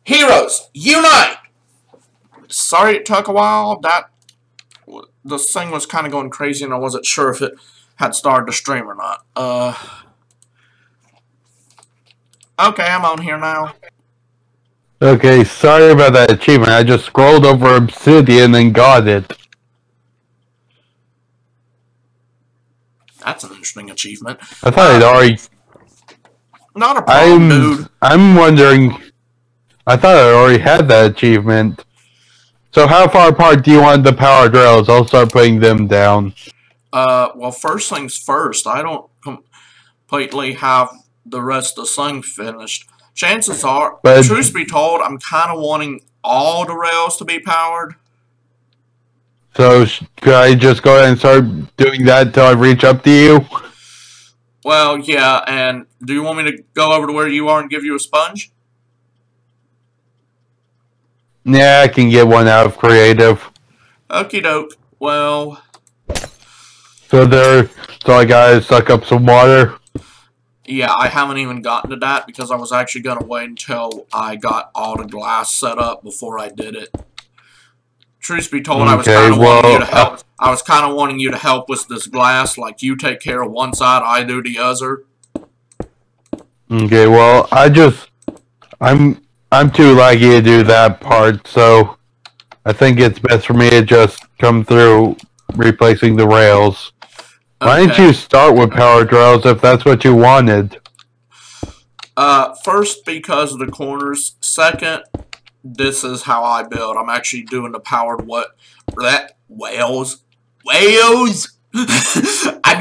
Heroes, unite! Sorry it took a while. This thing was kind of going crazy and I wasn't sure if it had started the stream or not. Okay, I'm on here now. Okay, sorry about that achievement. I just scrolled over Obsidian and got it. That's an interesting achievement. I thought I'd already... Not a problem, dude. I'm wondering... I thought I already had that achievement. So how far apart do you want the powered rails? I'll start putting them down. Well, first things first. I don't completely have the rest of the thing finished. Chances are, truth be told, I'm kind of wanting all the rails to be powered. So, could I just go ahead and start doing that until I reach up to you? Well, yeah, and do you want me to go over to where you are and give you a sponge? Yeah, I can get one out of creative. Okie doke. Well... So I gotta suck up some water? Yeah, I haven't even gotten to that because I was actually gonna wait until I got all the glass set up before I did it. Truth be told, I was kind of wanting you to help. I was kind of wanting you to help with this glass, like you take care of one side, I do the other. Okay, well, I'm too laggy to do that part, so I think it's best for me to just come through replacing the rails. Okay. Why didn't you start with powered rails if that's what you wanted? First, because of the corners. Second, this is how I build. I'm actually doing the powered whales. I'm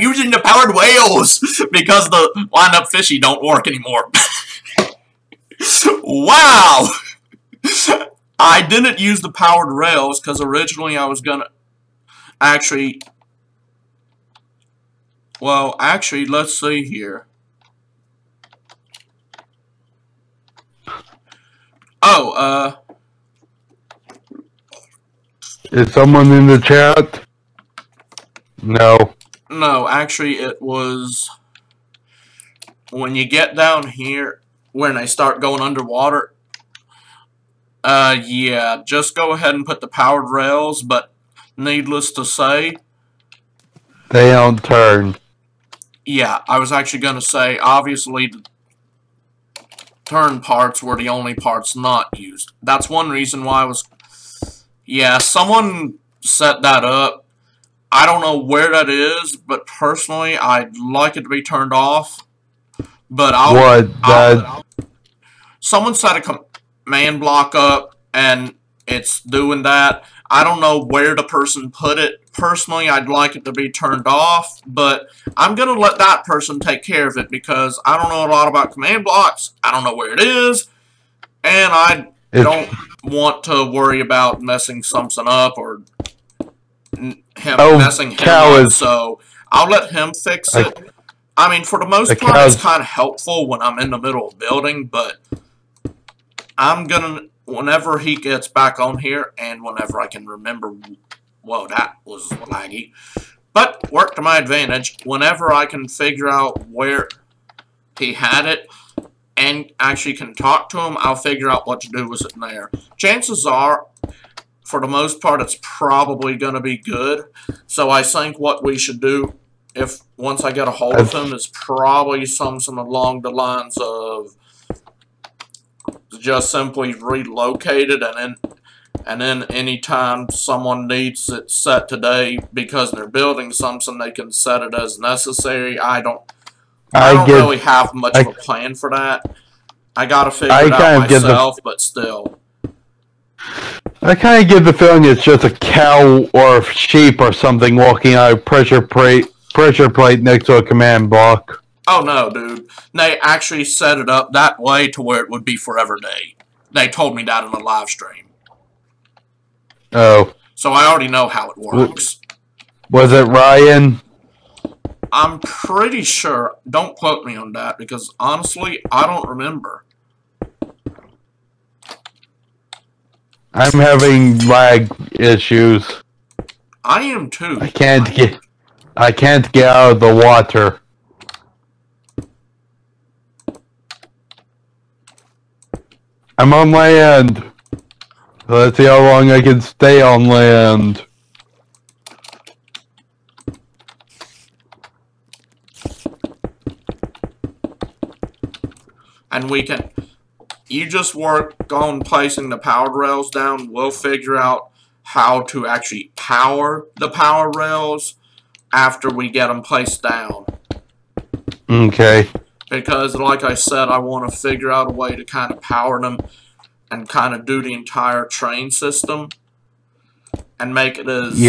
using the powered whales because the wind-up fishy don't work anymore. Wow! I didn't use the powered rails because originally I was gonna actually... Well, actually, let's see here. Oh, is someone in the chat? No. No, actually, it was... When you get down here, when they start going underwater, yeah, just go ahead and put the powered rails, but needless to say... They don't turn. Yeah, I was actually going to say, obviously, the turn parts were the only parts not used. That's one reason why I was... Yeah, someone set that up. I don't know where that is, but personally, I'd like it to be turned off. But someone set a command block up, and it's doing that. I don't know where the person put it. Personally, I'd like it to be turned off, but I'm going to let that person take care of it because I don't know a lot about command blocks. I don't know where it is, and I don't want to worry about messing something up or messing him up, so I'll let him fix it. I mean, for the most part, it's kind of helpful when I'm in the middle of building, but I'm going to... Whenever he gets back on here, and whenever I can remember, whoa, that was laggy, but work to my advantage. Whenever I can figure out where he had it, and actually can talk to him, I'll figure out what to do with it in there. Chances are, for the most part, it's probably going to be good. So I think what we should do, once I get a hold of him, is probably something along the lines of just simply relocate it, and then anytime someone needs it set today because they're building something, they can set it as necessary. I don't really have much of a plan for that. I gotta figure it out myself, but still. I kind of get the feeling it's just a cow or a sheep or something walking out of pressure plate next to a command block. Oh no, dude. They actually set it up that way to where it would be forever day. They told me that in a live stream. Oh. So I already know how it works. Was it Ryan? I'm pretty sure. Don't quote me on that because honestly, I don't remember. I'm having lag issues. I am too. I can't get out of the water. I'm on land. Let's see how long I can stay on land. And we can... You just work on placing the powered rails down. We'll figure out how to actually power the power rails after we get them placed down. Okay. Because, like I said, I want to figure out a way to kind of power them and kind of do the entire train system and make it as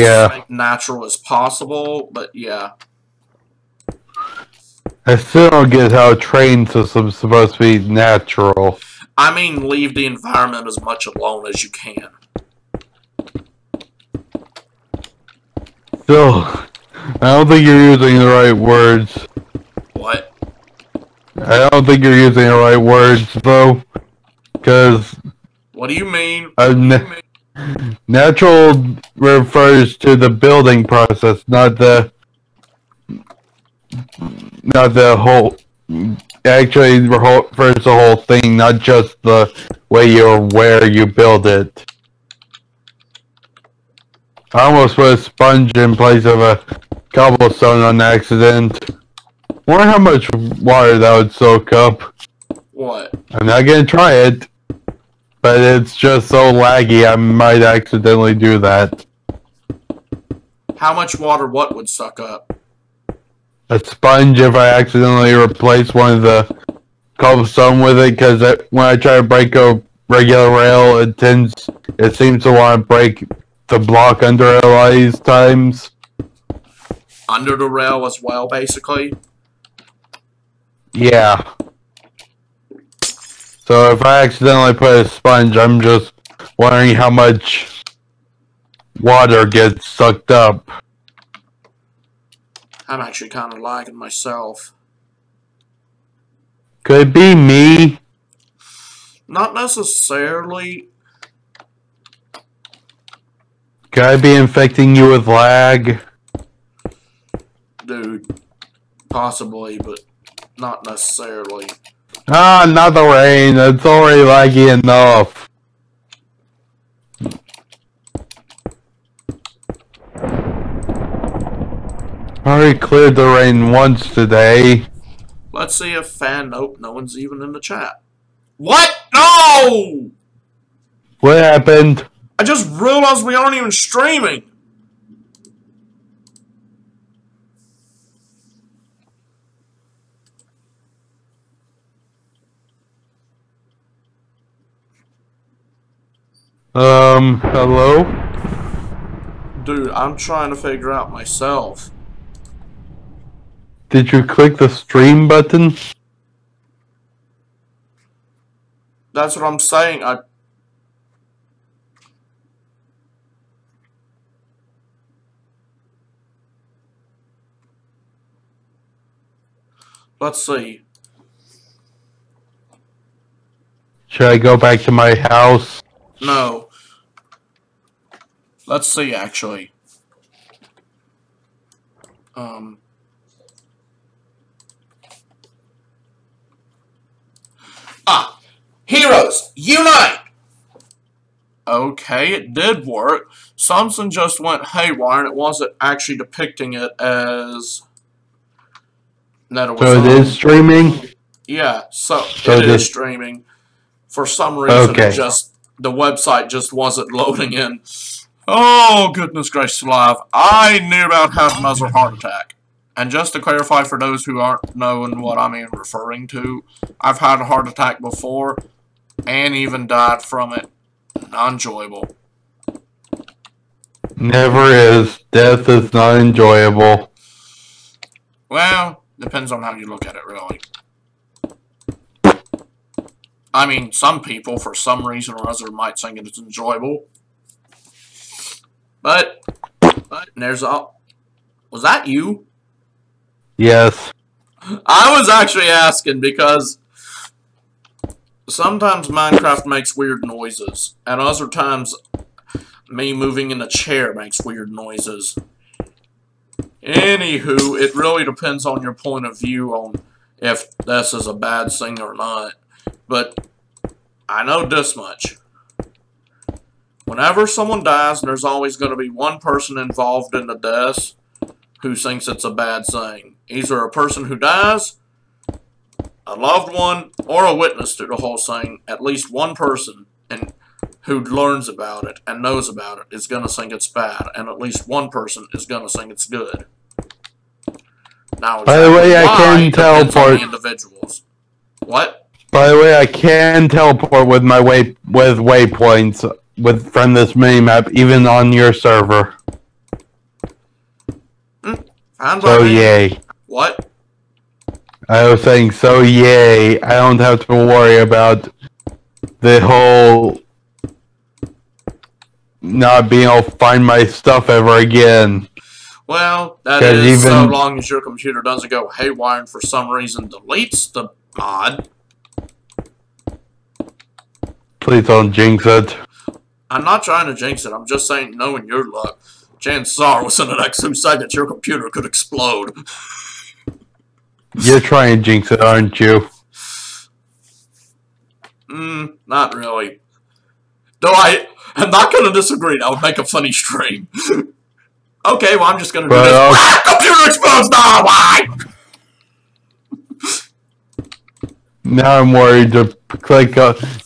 natural as possible. But, yeah. I still don't get how a train system's supposed to be natural. I mean, leave the environment as much alone as you can. Still, I don't think you're using the right words. What? I don't think you're using the right words, though. Because... What do you mean? Natural refers to the building process, not the whole... Actually, refers to the whole thing, not just the way or where you build it. I almost put a sponge in place of a cobblestone on accident. Wonder how much water that would soak up. What? I'm not gonna try it, but it's just so laggy I might accidentally do that. How much water what would suck up? A sponge if I accidentally replace one of the cobblestone with it, because when I try to break a regular rail, it seems to want to break the block under it a lot of these times. Under the rail as well, basically? Yeah. So if I accidentally put a sponge, I'm just wondering how much water gets sucked up. I'm actually kind of lagging myself. Could it be me? Not necessarily. Could I be infecting you with lag? Dude, possibly, but not necessarily. Ah, not the rain. It's already laggy enough. Already cleared the rain once today. Let's see if nope, no one's even in the chat. What? No! What happened? I just realized we aren't even streaming. Hello? Dude, I'm trying to figure out myself. Did you click the stream button? That's what I'm saying. Let's see. Should I go back to my house? No. Let's see, actually. Heroes, unite! Okay, it did work. Something just went haywire, and it wasn't actually depicting it as... that it was So it is streaming? Yeah, so it is streaming. For some reason, the website just wasn't loading in. Oh, goodness gracious alive. I near about had another heart attack. And just to clarify for those who aren't knowing what I'm even referring to, I've had a heart attack before and even died from it. Not enjoyable. Never is. Death is not enjoyable. Well, depends on how you look at it, really. I mean, some people, for some reason or other, might think it's enjoyable. But there's all... Was that you? Yes. I was actually asking because sometimes Minecraft makes weird noises, and other times me moving in a chair makes weird noises. Anywho, it really depends on your point of view on if this is a bad thing or not. But I know this much. Whenever someone dies, there's always going to be one person involved in the death who thinks it's a bad thing. Either a person who dies, a loved one, or a witness to the whole thing. At least one person who learns about it and knows about it is going to think it's bad. And at least one person is going to think it's good. Now, by the way, I can teleport. Individuals. What? By the way, I can teleport with my waypoints from this minimap, even on your server. So yay! What? I was saying, so yay! I don't have to worry about the whole not being able to find my stuff ever again. Well, that is so long as your computer doesn't go haywire and for some reason deletes the mod. Please don't jinx it. I'm not trying to jinx it. I'm just saying, knowing your luck, chances are within the next 2 seconds your computer could explode. You're trying to jinx it, aren't you? Not really. Though I'm not going to disagree. That would make a funny stream. Okay, well, I'm just going to do this. Computer explodes! No, why? Now I'm worried to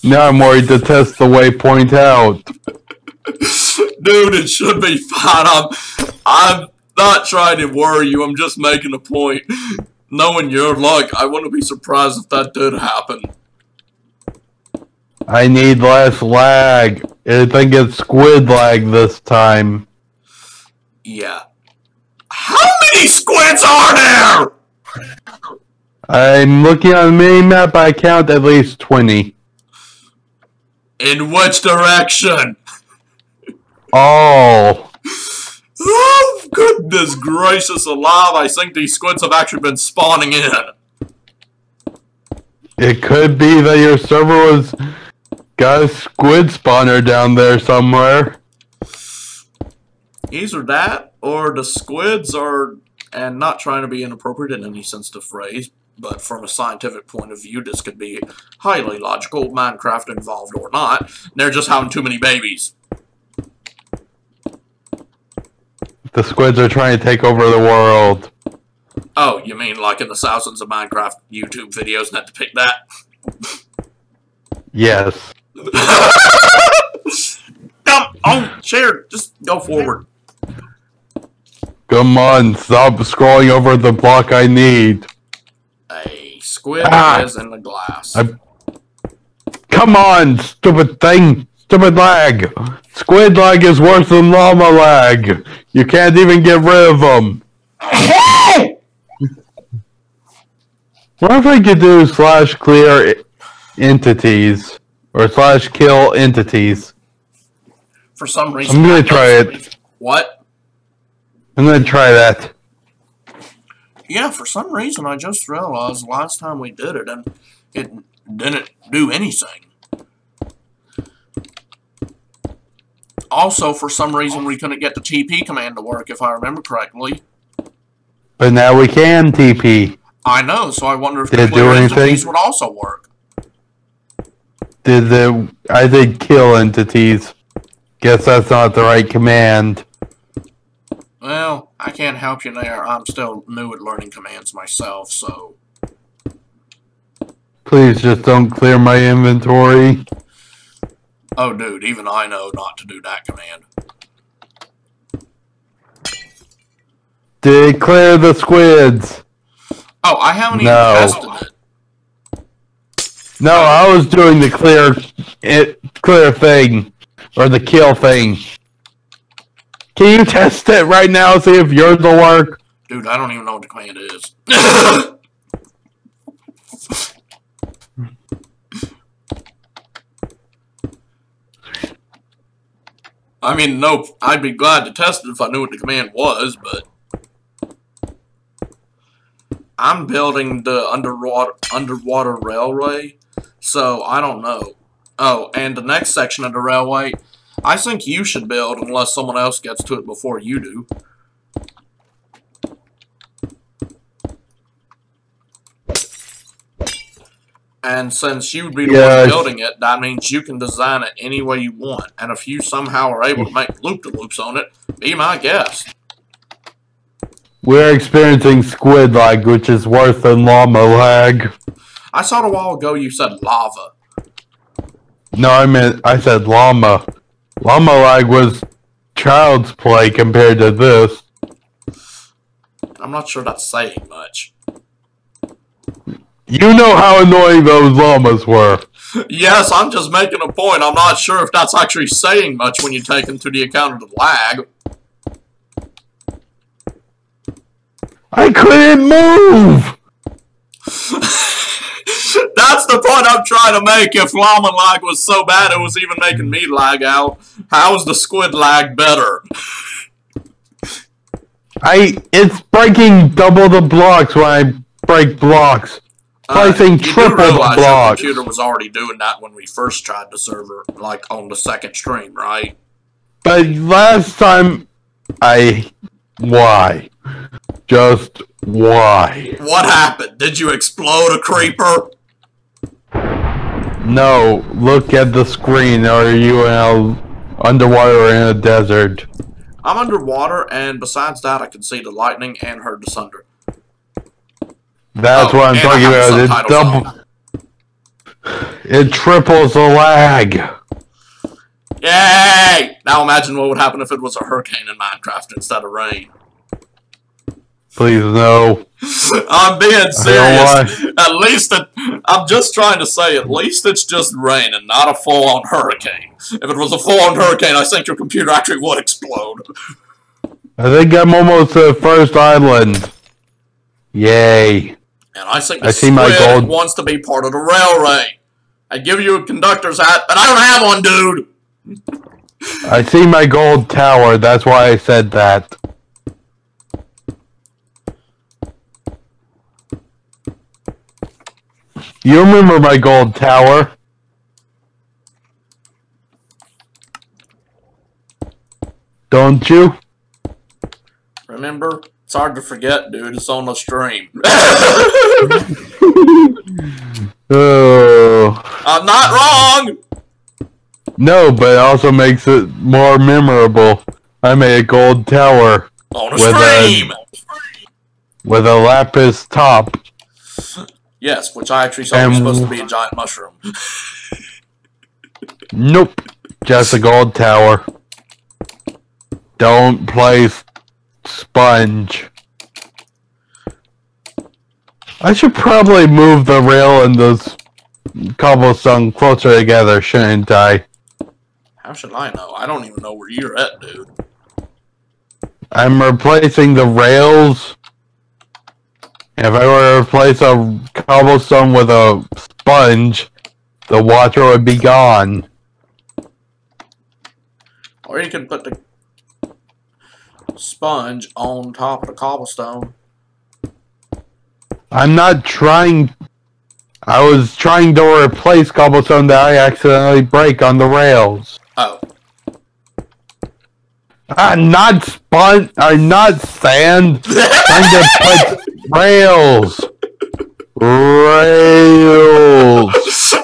now I'm worried to test the waypoint out. Dude, it should be fine. I'm not trying to worry you. I'm just making a point. Knowing your luck, I wouldn't be surprised if that did happen. I need less lag. I think it's squid lag this time. Yeah. How many squids are there? I'm looking on the minimap. I count at least 20. In which direction? Oh. Oh, goodness gracious alive. I think these squids have actually been spawning in. It could be that your server got a squid spawner down there somewhere. Either that, or the squids are, and not trying to be inappropriate in any sense of the phrase, but from a scientific point of view, this could be highly logical, Minecraft involved or not. They're just having too many babies. The squids are trying to take over the world. Oh, you mean like in the thousands of Minecraft YouTube videos that depict that? Yes. Oh, share. Just go forward. Come on, stop scrolling over the block I need. A squid is in the glass. Come on, stupid thing. Stupid lag. Squid lag is worse than llama lag. You can't even get rid of them. What if I could do /clear entities? Or /kill entities? For some reason, I'm gonna try it. What? I'm gonna try that. Yeah, for some reason, I just realized last time we did it, and it didn't do anything. Also, for some reason, we couldn't get the TP command to work, if I remember correctly. But now we can TP. I know, so I wonder if did it do anything? would also work. I did kill entities. Guess that's not the right command. Well, I can't help you there. I'm still new at learning commands myself, so... Please just don't clear my inventory. Oh, dude, even I know not to do that command. Did it clear the squids? Oh, I haven't even tested it. No, I was doing the clear thing. Or the kill thing. Can you test it right now, see if yours will work? Dude, I don't even know what the command is. I mean, no, I'd be glad to test it if I knew what the command was, but... I'm building the underwater railway, so I don't know. Oh, and the next section of the railway, I think you should build unless someone else gets to it before you do. And since you'd be the one building it, that means you can design it any way you want. And if you somehow are able to make loop-de-loops on it, be my guest. We're experiencing squid lag, which is worse than llama lag. I saw it a while ago you said lava. No, I said llama. Llama lag was child's play compared to this. I'm not sure that's saying much. You know how annoying those llamas were. Yes, I'm just making a point. I'm not sure if that's actually saying much when you take into the account of the lag. I couldn't move! That's the point I'm trying to make. If llama lag was so bad it was even making me lag out, how is the squid lag better? It's breaking double the blocks when I break blocks. Placing triple the blocks. Your computer was already doing that when we first tried the server, like on the second stream, right? But last time, why? Just why? What happened? Did you explode a creeper? No, look at the screen. Are you underwater or in a desert? I'm underwater, and besides that, I can see the lightning and heard the thunder. That's what I'm talking about. It triples the lag. Yay! Now imagine what would happen if it was a hurricane in Minecraft instead of rain. Please no. I'm being serious. At least I'm just trying to say, at least it's just rain and not a full-on hurricane. If it was a full-on hurricane, I think your computer actually would explode. I think I'm almost to the first island. Yay. And I think the squid wants to be part of the railway. I give you a conductor's hat, but I don't have one, dude. I see my gold tower. That's why I said that. You remember my gold tower? Don't you? Remember? It's hard to forget, dude. It's on the stream. Oh. I'm not wrong! No, but it also makes it more memorable. I made a gold tower. On a stream! With a lapis top. Yes, which I actually thought was supposed to be a giant mushroom. Nope. Just a gold tower. Don't place sponge. I should probably move the rail and the cobblestone closer together, shouldn't I? How should I know? I don't even know where you're at, dude. I'm replacing the rails. If I were to replace a cobblestone with a sponge, the water would be gone. Or you can put the sponge on top of the cobblestone. I'm not trying... I was trying to replace cobblestone that I accidentally break on the rails. Oh. Not sponge... not sand. Trying to put rails. Rails.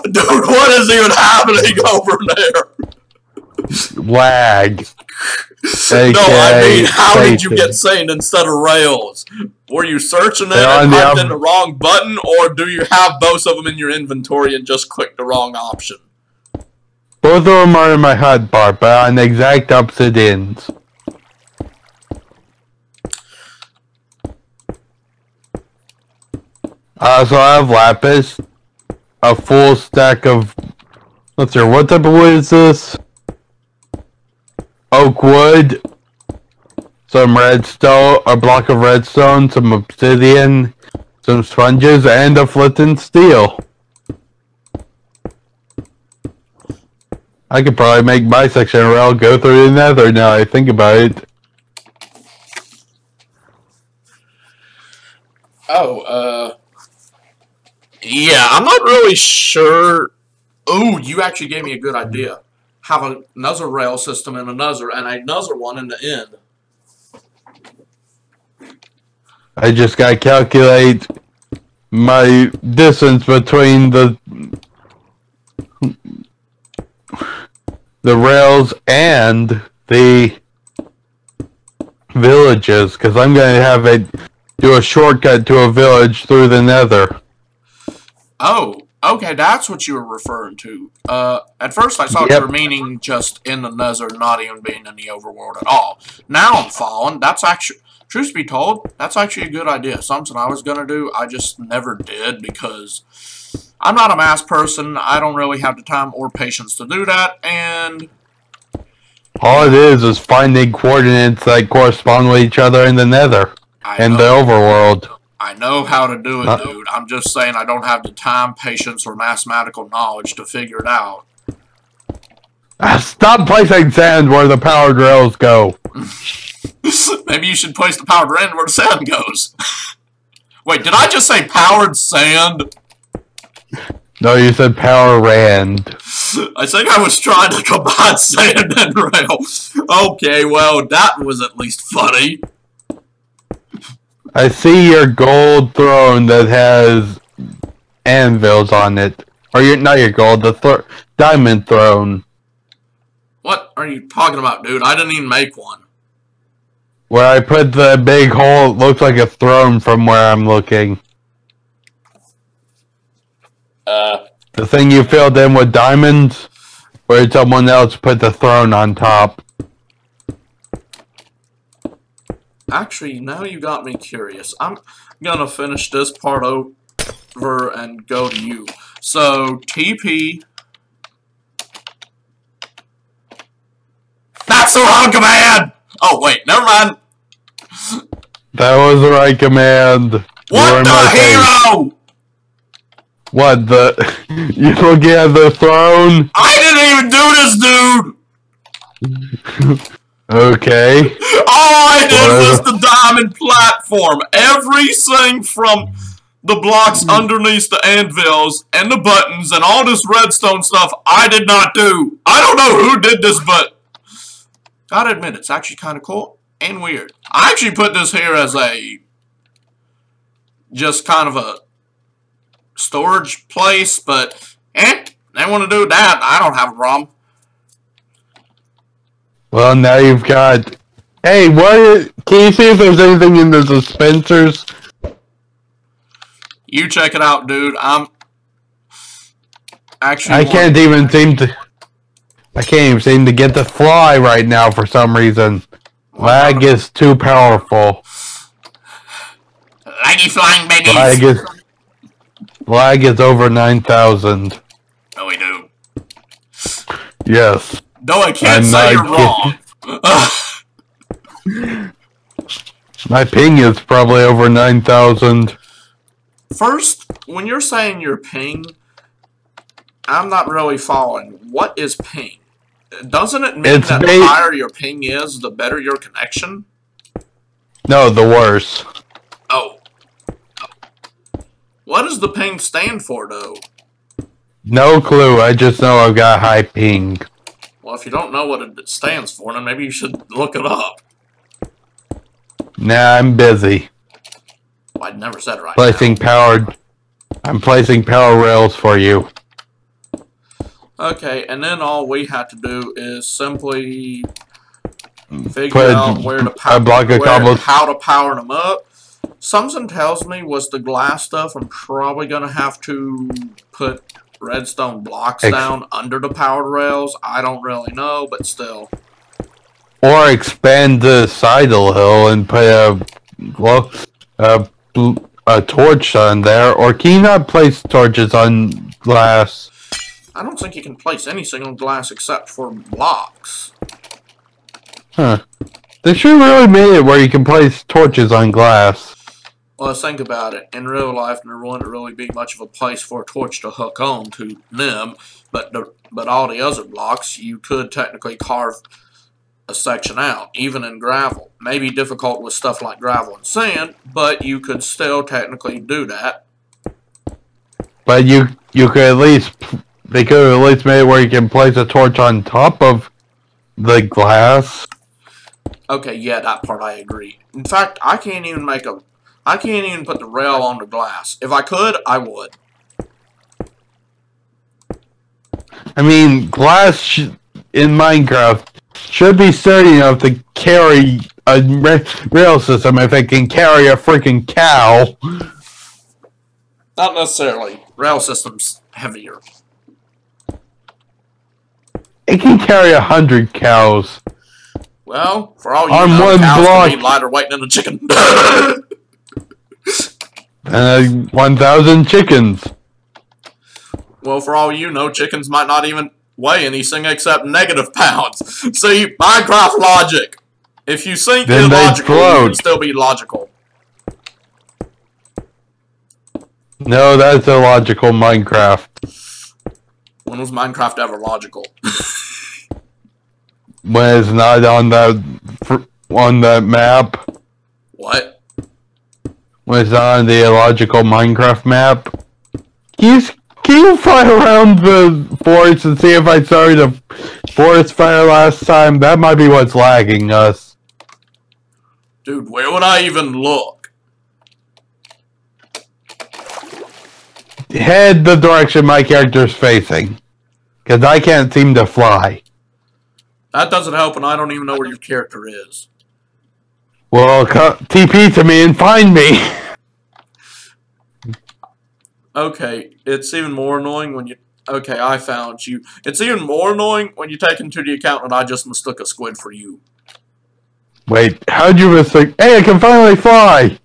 Dude, what is even happening over there? Lag. No, I mean, how did you get sand instead of rails? Were you searching it and typed in the wrong button, or do you have both of them in your inventory and just click the wrong option? Both of them are in my hotbar, but on the exact opposite ends. So I have lapis, a full stack of... Let's see, what type of wood is this? Oak wood, some redstone, a block of redstone, some obsidian, some sponges, and a flint and steel. I could probably make my section of rail go through the nether now I think about it. Oh, yeah, I'm not really sure. Ooh, you actually gave me a good idea. Have another rail system in another, and another one in the end. I just gotta calculate my distance between the rails and the villages, because I'm going to have it do a shortcut to a village through the nether. Oh, okay, that's what you were referring to. At first I thought you were meaning just in the nether, not even being in the overworld at all. Now I'm following. That's actually, truth be told, that's actually a good idea. Something I was going to do, I just never did because I'm not a math person. I don't really have the time or patience to do that, and all it is finding coordinates that correspond with each other in the nether and the overworld. I know how to do it, dude. I'm just saying I don't have the time, patience, or mathematical knowledge to figure it out. Stop placing sand where the powered rails go. Maybe you should place the powered rail where the sand goes. Wait, did I just say powered sand? No, you said power rand. I think I was trying to combine sand and rail. Okay, well, that was at least funny. I see your gold throne that has anvils on it. Or not your gold, the diamond throne. What are you talking about, dude? I didn't even make one. Where I put the big hole, it looks like a throne from where I'm looking. The thing you filled in with diamonds, where someone else put the throne on top. Actually, now you got me curious. I'm gonna finish this part over and go to you. So, TP. That's the wrong command! Oh, wait, never mind. That was the right command. What the hero? What the? You looking at the throne? I didn't even do this, dude! Okay. All I did was the diamond platform. Everything from the blocks underneath the anvils and the buttons and all this redstone stuff, I did not do. I don't know who did this, but gotta admit, it's actually kind of cool and weird. I actually put this here as just kind of a storage place, but they want to do that. I don't have a problem. Well, now you've got. Hey, can you see if there's anything in the dispensers? You check it out, dude. I'm actually. I can't even seem to get the fly right now for some reason. Lag is too powerful. Laggy flying babies. Lag is over 9,000. No, we do. Yes. No, I can't say you're wrong. My ping is probably over 9,000. First, when you're saying your ping, I'm not really following. What is ping? Doesn't it mean that the higher your ping is, the better your connection? No, the worse. Oh. What does the ping stand for, though? No clue. I just know I've got high ping. Well, if you don't know what it stands for, then maybe you should look it up. Nah, I'm busy. Well, I never said right I'm placing power rails for you. Okay, and then all we have to do is simply figure out where to how to power them up. Something tells me with the glass stuff, I'm probably going to have to put redstone blocks down under the powered rails. I don't really know, but still. Or expand the side of the hill and put a torch on there. Or can you not place torches on glass? I don't think you can place anything on glass except for blocks. Huh. They should really made it where you can place torches on glass. Well, think about it. In real life, there wouldn't really be much of a place for a torch to hook on to them, but all the other blocks, you could technically carve a section out, even in gravel. Maybe difficult with stuff like gravel and sand, but you could still technically do that. But you could at least, they could have at least made it where you can place a torch on top of the glass. Okay, yeah, that part I agree. In fact, I I can't even put the rail on the glass. If I could, I would. I mean, glass in Minecraft should be sturdy enough to carry a rail system if it can carry a freaking cow. Not necessarily. Rail system's heavier. It can carry 100 cows. Well, for all you on know, one cows block, can be lighter weight than a chicken. and 1,000 chickens. Well, for all you know, chickens might not even weigh anything except negative pounds. See, Minecraft logic. If you think then illogical, you can still be logical. No, that's illogical, Minecraft. When was Minecraft ever logical? When it's not on that map. What? When it's not on the illogical Minecraft map. Can you fly around the forest and see if I started a forest fire last time? That might be what's lagging us. Dude, where would I even look? Head the direction my character's facing. Because I can't seem to fly. That doesn't help, and I don't even know where your character is. Well, TP to me and find me. Okay, it's even more annoying when you... Okay, I found you. It's even more annoying when you take into the account that I just mistook a squid for you. Wait, how'd you mistake? Hey, I can finally fly!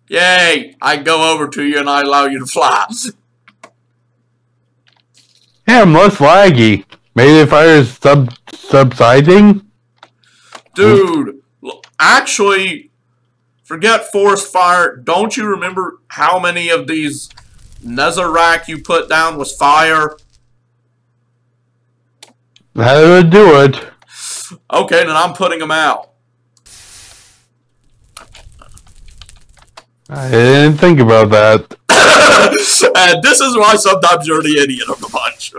Yay! I go over to you and I allow you to fly. Yeah, I'm less laggy. Maybe the fire is subsiding? Dude, actually, forget forest fire. Don't you remember how many of these netherrack you put down was fire? How did I do it? Okay, then I'm putting them out. I didn't think about that. And this is why sometimes you're the idiot of the bunch.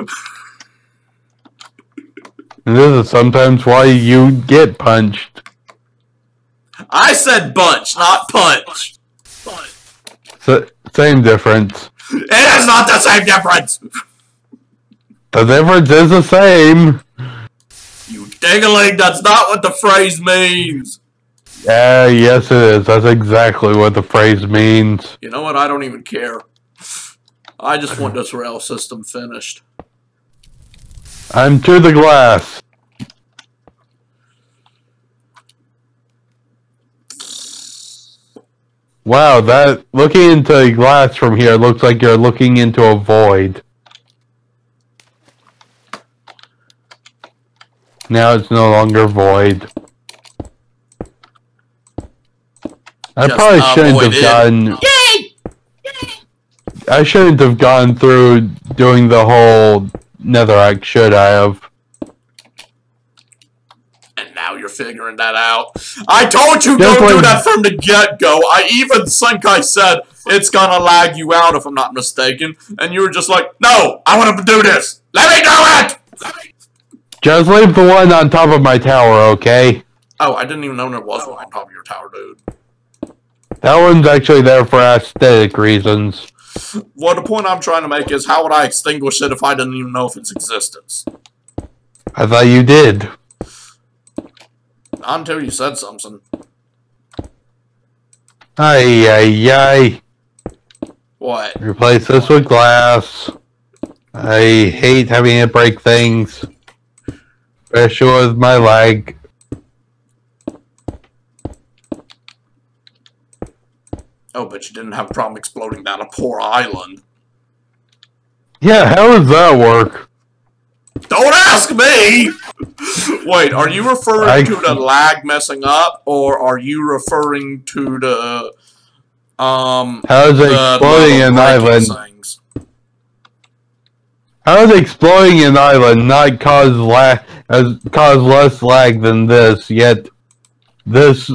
And this is sometimes why you get punched. I said bunch, not punch. Same difference. It is not the same difference. The difference is the same. You dingling, that's not what the phrase means. Yeah, yes it is. That's exactly what the phrase means. You know what? I don't even care. I just want this rail system finished. I'm to the glass. Wow, looking into the glass from here looks like you're looking into a void. Now it's no longer void. I probably shouldn't have gotten... Yay! I shouldn't have gone through doing the whole netherrack, should I have? And now you're figuring that out. I told you don't do that from the get-go. I even think I said it's gonna lag you out if I'm not mistaken. And you were just like, no, I want to do this. Let me do it! Just leave the one on top of my tower, okay? Oh, I didn't even know there was one on top of your tower, dude. That one's actually there for aesthetic reasons. Well, the point I'm trying to make is, how would I extinguish it if I didn't even know of its existence? I thought you did. Not until you said something. Ay, ay, ay. What? Replace this with glass. I hate having it break things. Especially with my lag. Oh, but you didn't have a problem exploding down a poor island. Yeah, how does that work? Don't ask me! Wait, are you referring to the lag messing up, or are you referring to the, how is exploding an island? Things? How is exploding an island not cause less lag than this, yet this...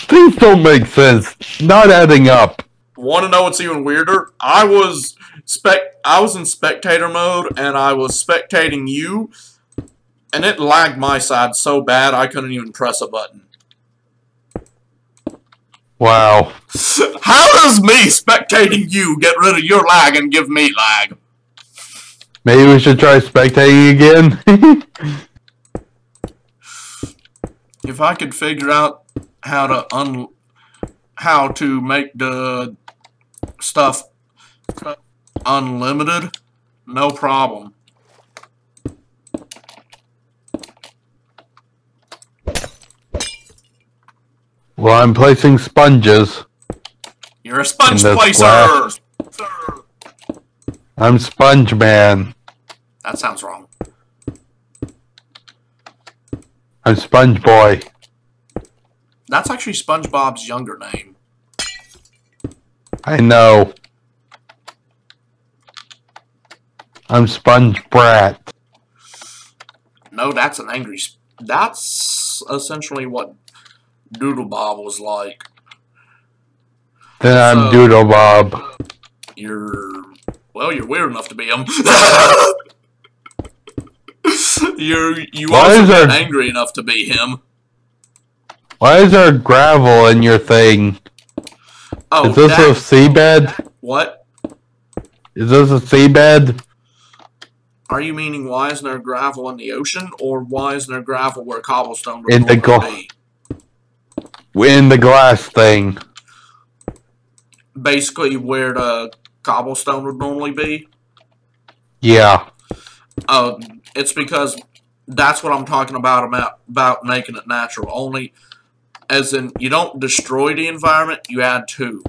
Things don't make sense. Not adding up. Want to know what's even weirder? I was in spectator mode, and I was spectating you, and it lagged my side so bad I couldn't even press a button. Wow. How does me spectating you get rid of your lag and give me lag? Maybe we should try spectating again? If I could figure out how to make the stuff unlimited, no problem. Well, I'm placing sponges. You're a sponge placer! I'm Sponge Man. That sounds wrong. I'm Sponge Boy. That's actually SpongeBob's younger name. I know. I'm Sponge Brat. No, that's an angry... That's essentially what Doodle Bob was like. Then I'm Doodle Bob. Well, you're weird enough to be him. You also get angry enough to be him. Why is there gravel in your thing? Oh, is this a seabed? What? Is this a seabed? Are you meaning why isn't there gravel in the ocean, or why isn't there gravel where cobblestone would normally be? In the glass thing. Basically where the cobblestone would normally be? Yeah. It's because that's what I'm talking about making it natural. Only, as in, you don't destroy the environment, you add to.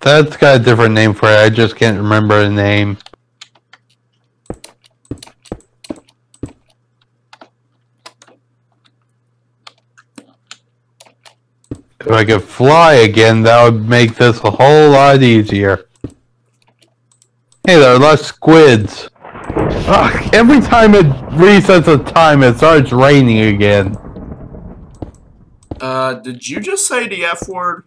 That's got a different name for it. I just can't remember the name. If I could fly again, that would make this a whole lot easier. Hey, there are less squids. Ugh, every time it resets a time, it starts raining again. Did you just say the F word?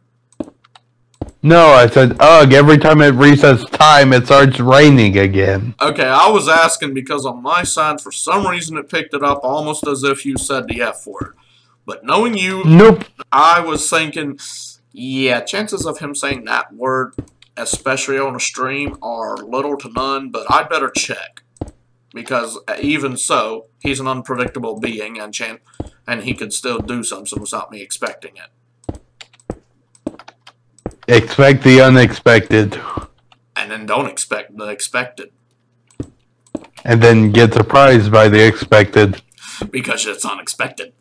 No, I said, ugh, every time it resets time, it starts raining again. Okay, I was asking because on my side, for some reason, it picked it up almost as if you said the F word. But knowing you, nope. I was thinking, yeah, chances of him saying that word, especially on a stream, are little to none, but I'd better check. Because even so, he's an unpredictable being, and he could still do something without me expecting it. Expect the unexpected. And then don't expect the expected. And then get surprised by the expected. Because it's unexpected.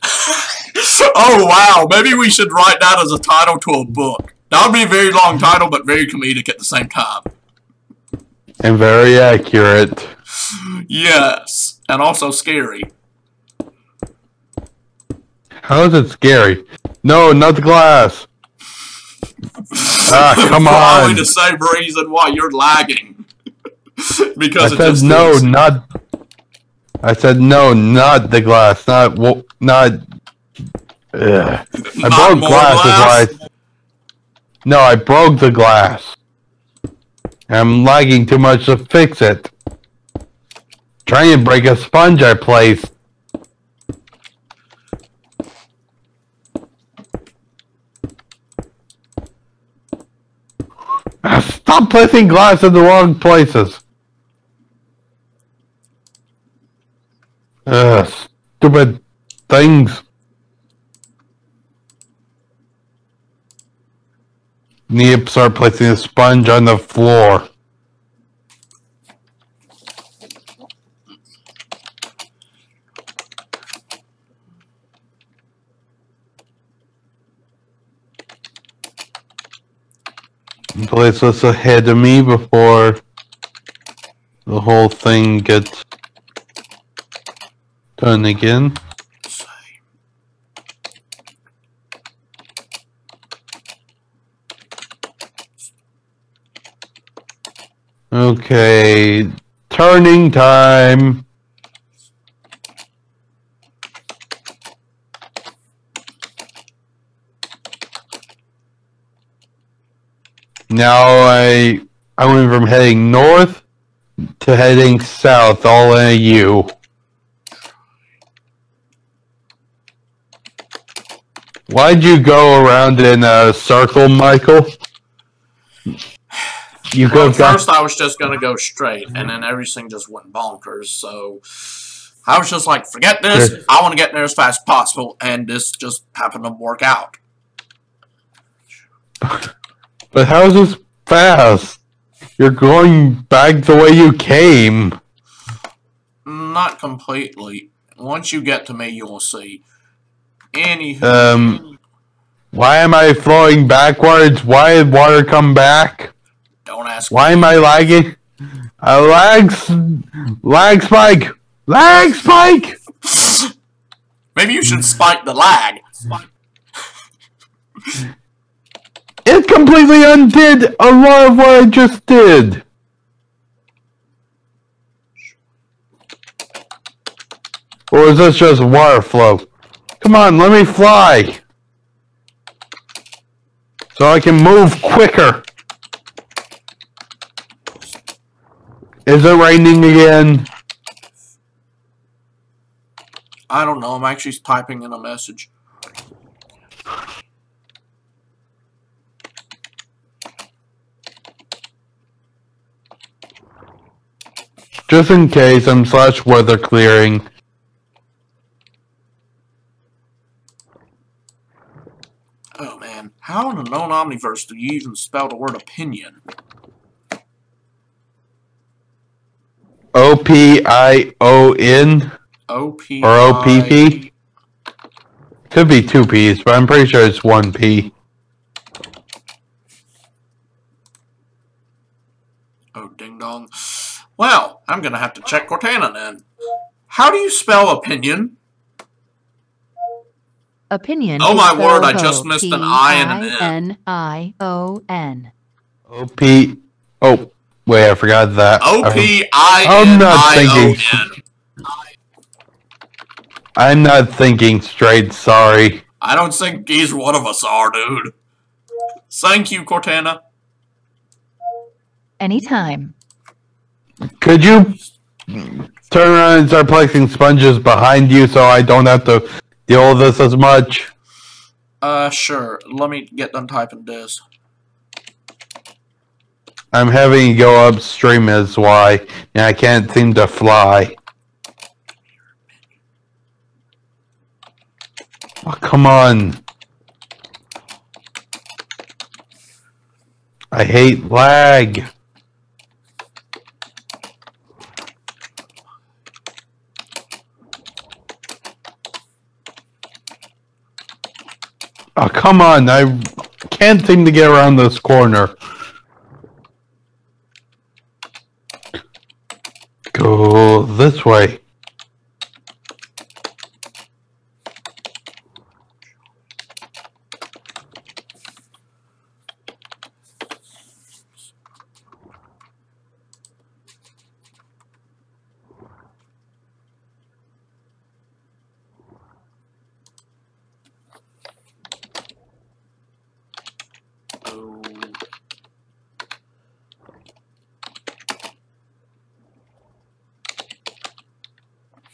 Oh, wow. Maybe we should write that as a title to a book. That would be a very long title, but very comedic at the same time. And very accurate. Yes. And also scary. How is it scary? No, not the glass. Ah, come on. Probably the same reason why you're lagging. Because I said no, not... I said no, not the glass. Not... I broke glass. No, I broke the glass. I'm lagging too much to fix it. Trying to break a sponge I placed. Stop placing glass in the wrong places. Stupid things. Need to start placing a sponge on the floor. Place this ahead of me before the whole thing gets done again. Okay, turning time. Now I went from heading north to heading south, all in a U. Why'd you go around in a circle, Michael? Well, first I was just gonna go straight, and then everything just went bonkers, so I was just like, forget this, I want to get there as fast as possible, and this just happened to work out. But how's this fast? You're going back the way you came. Not completely. Once you get to me, you'll see. Anywho. Why am I flowing backwards? Why did water come back? Don't ask Why me. am I lagging? Lag spike! Lag spike! Maybe you should spike the lag. It completely undid a lot of what I just did. Or is this just water flow? Come on, let me fly. So I can move quicker. Is it raining again? I don't know, I'm actually typing in a message. Just in case, I'm / weather clearing. Oh man, how in a known omniverse do you even spell the word opinion? O-P-I-O-N? O-P-I... Or O-P-P? Could be 2 P's, but I'm pretty sure it's 1 P. Oh, ding dong. Well, I'm gonna have to check Cortana then. How do you spell opinion? Opinion. Oh my word, I just missed an I and an N. N-I-O-N. O-P... Oh, wait, I forgot that. O-P-I-N-I-O-N. I'm not thinking straight, sorry. I don't think either one of us are, dude. Thank you, Cortana. Anytime. Could you turn around and start placing sponges behind you so I don't have to deal with this as much? Sure. Let me get done typing this. I'm having to go upstream is why, and I can't seem to fly. Oh, come on. I hate lag. Oh, come on. I can't seem to get around this corner. Go this way.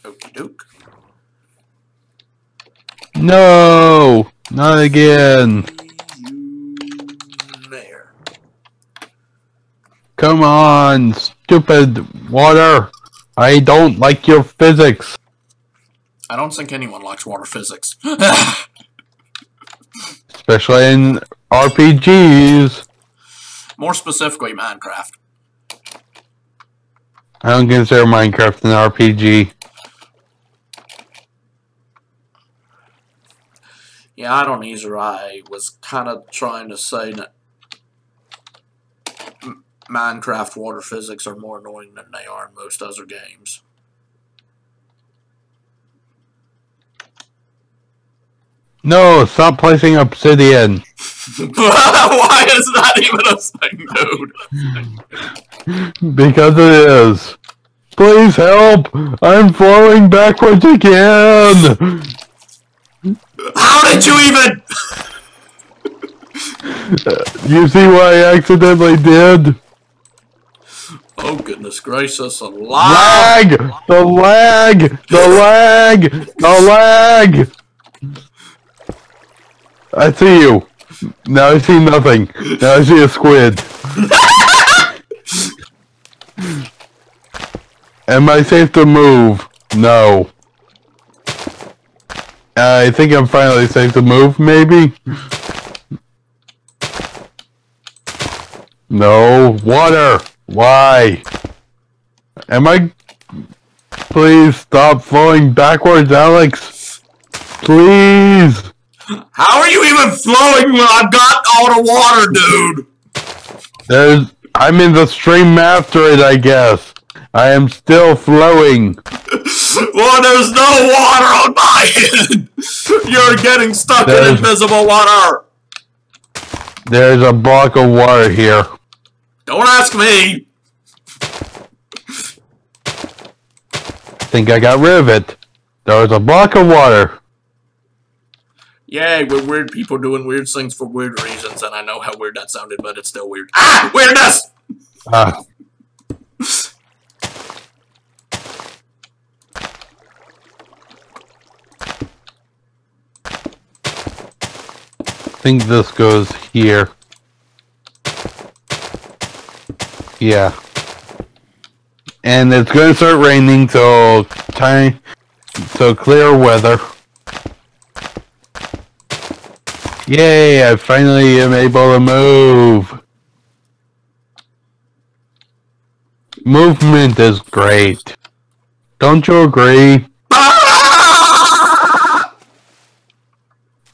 Okie doke. No, not again. There. Come on, stupid water. I don't like your physics. I don't think anyone likes water physics. Especially in RPGs. More specifically, Minecraft. I don't consider Minecraft an RPG. Yeah, I don't either. I was kind of trying to say that Minecraft water physics are more annoying than they are in most other games. No, stop placing obsidian. Why is that even a thing, dude? Because it is. Please help! I'm falling backwards again! How did you even? You see what I accidentally did? Oh goodness gracious alive! Lag! The lag! The lag! The lag! I see you. Now I see nothing. Now I see a squid. Am I safe to move? No. I think I'm finally safe to move, maybe? No. Water! Why? Am I... Please stop flowing backwards, Alex. Please! How are you even flowing when I've got all the water, dude? I'm in the stream after it, I guess. I am still flowing. Well, there's no water on my end. You're getting stuck in invisible water. There's a block of water here. Don't ask me. I think I got rid of it. There was a block of water. Yay, we're weird people doing weird things for weird reasons, and I know how weird that sounded, but it's still weird. Ah! Weirdness! I think this goes here. Yeah. And it's going to start raining, so clear weather. Yay, I finally am able to move. Movement is great. Don't you agree?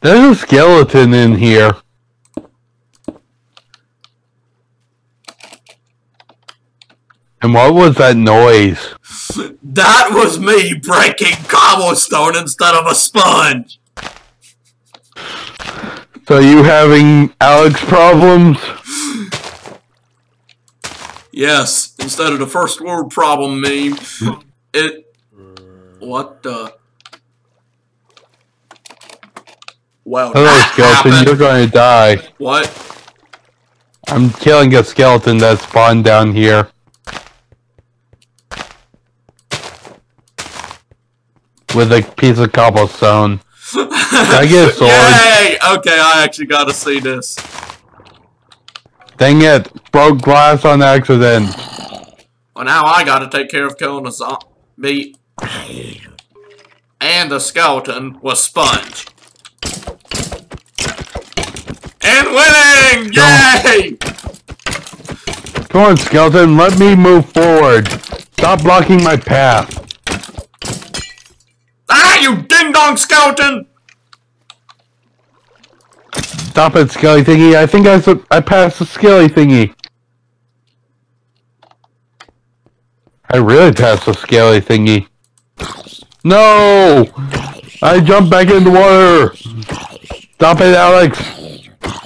There's a skeleton in here. And what was that noise? That was me breaking cobblestone instead of a sponge. So you having Alex problems? Yes, instead of the first world problem meme, what the... Well, hello, skeleton, happened. You're going to die. What? I'm killing a skeleton that spawned down here. With a piece of cobblestone. Can I get a sword? Yay! Okay, I actually gotta see this. Dang it! Broke glass on accident. Well, now I gotta take care of killing a zombie and a skeleton with sponge. And winning! Yay! Come on, skeleton, let me move forward. Stop blocking my path. Ah, you ding-dong skeleton! Stop it, skelly thingy. I think I passed the skelly thingy. I really passed the skelly thingy. No! I jumped back in the water! Stop it, Alex!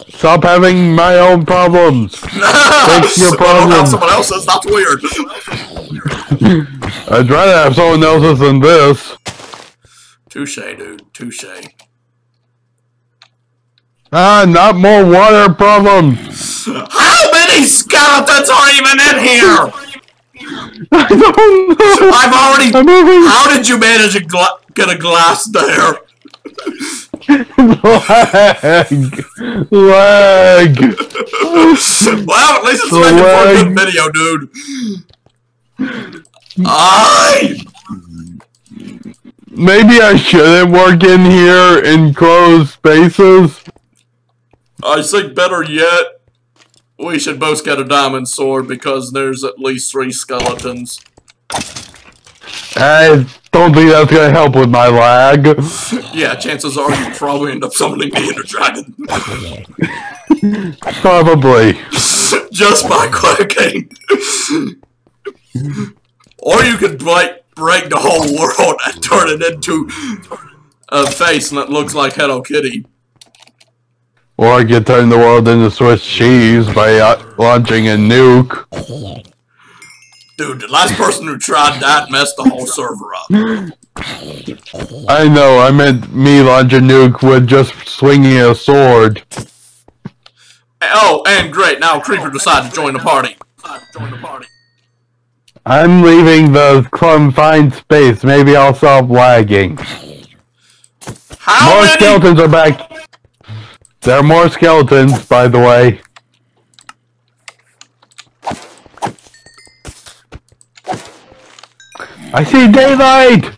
Stop having my own problems! Fix your problems! Someone else's, that's weird! I'd rather have someone else's than this. Touche, dude. Touche. Ah, not more water problems! How many skeletons are even in here? I don't know! I've already... I'm moving. How did you manage to get a glass there? Lag! Well, at least it's making for a good video, dude. Maybe I shouldn't work in here in closed spaces. I think better yet, we should both get a diamond sword because there's at least 3 skeletons. I don't think that's gonna help with my lag. Yeah, chances are you probably end up summoning me into dragon. Probably. Just by clicking. Or you could break the whole world and turn it into a face that looks like Hello Kitty. Or I could turn the world into Swiss cheese by launching a nuke. Dude, the last person who tried that messed the whole server up. I know, I meant me launch a nuke with just swinging a sword. Oh, and great, now Creeper decided to join the party. I'm leaving the confined space. Maybe I'll stop lagging. How More many? skeletons are back. There are more skeletons, by the way. I see daylight!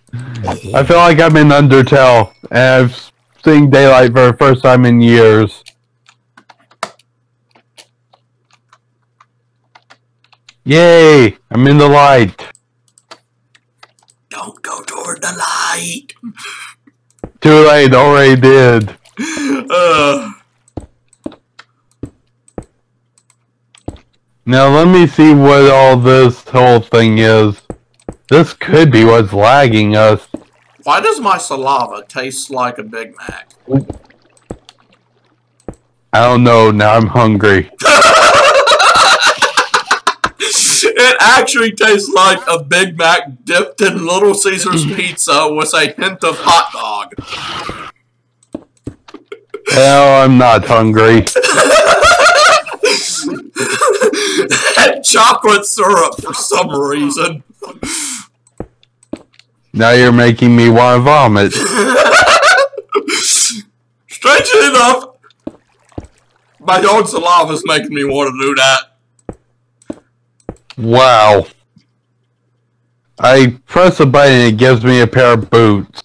I feel like I'm in Undertale, and I've seen daylight for the first time in years. Yay! I'm in the light. Don't go toward the light. Too late, already did. Now let me see what all this whole thing is. This could be what's lagging us. Why does my saliva taste like a Big Mac? I don't know, now I'm hungry. It actually tastes like a Big Mac dipped in Little Caesar's pizza with a hint of hot dog. Well, I'm not hungry. And chocolate syrup for some reason. Now you're making me want to vomit. Strangely enough, my own saliva is making me want to do that. Wow. I press a button and it gives me a pair of boots.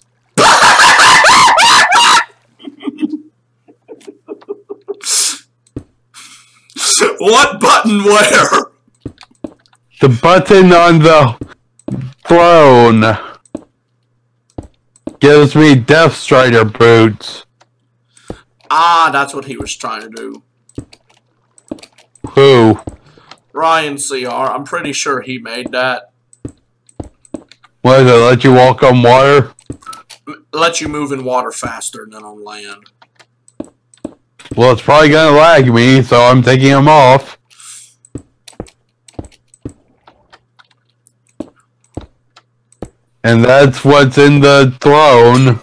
What button where? The button on the throne gives me Death Strider boots. Ah, that's what he was trying to do. Who? Ryan CR, I'm pretty sure he made that. What does it let you walk on water? Let you move in water faster than on land. Well, it's probably gonna lag me, so I'm taking them off. And that's what's in the throne.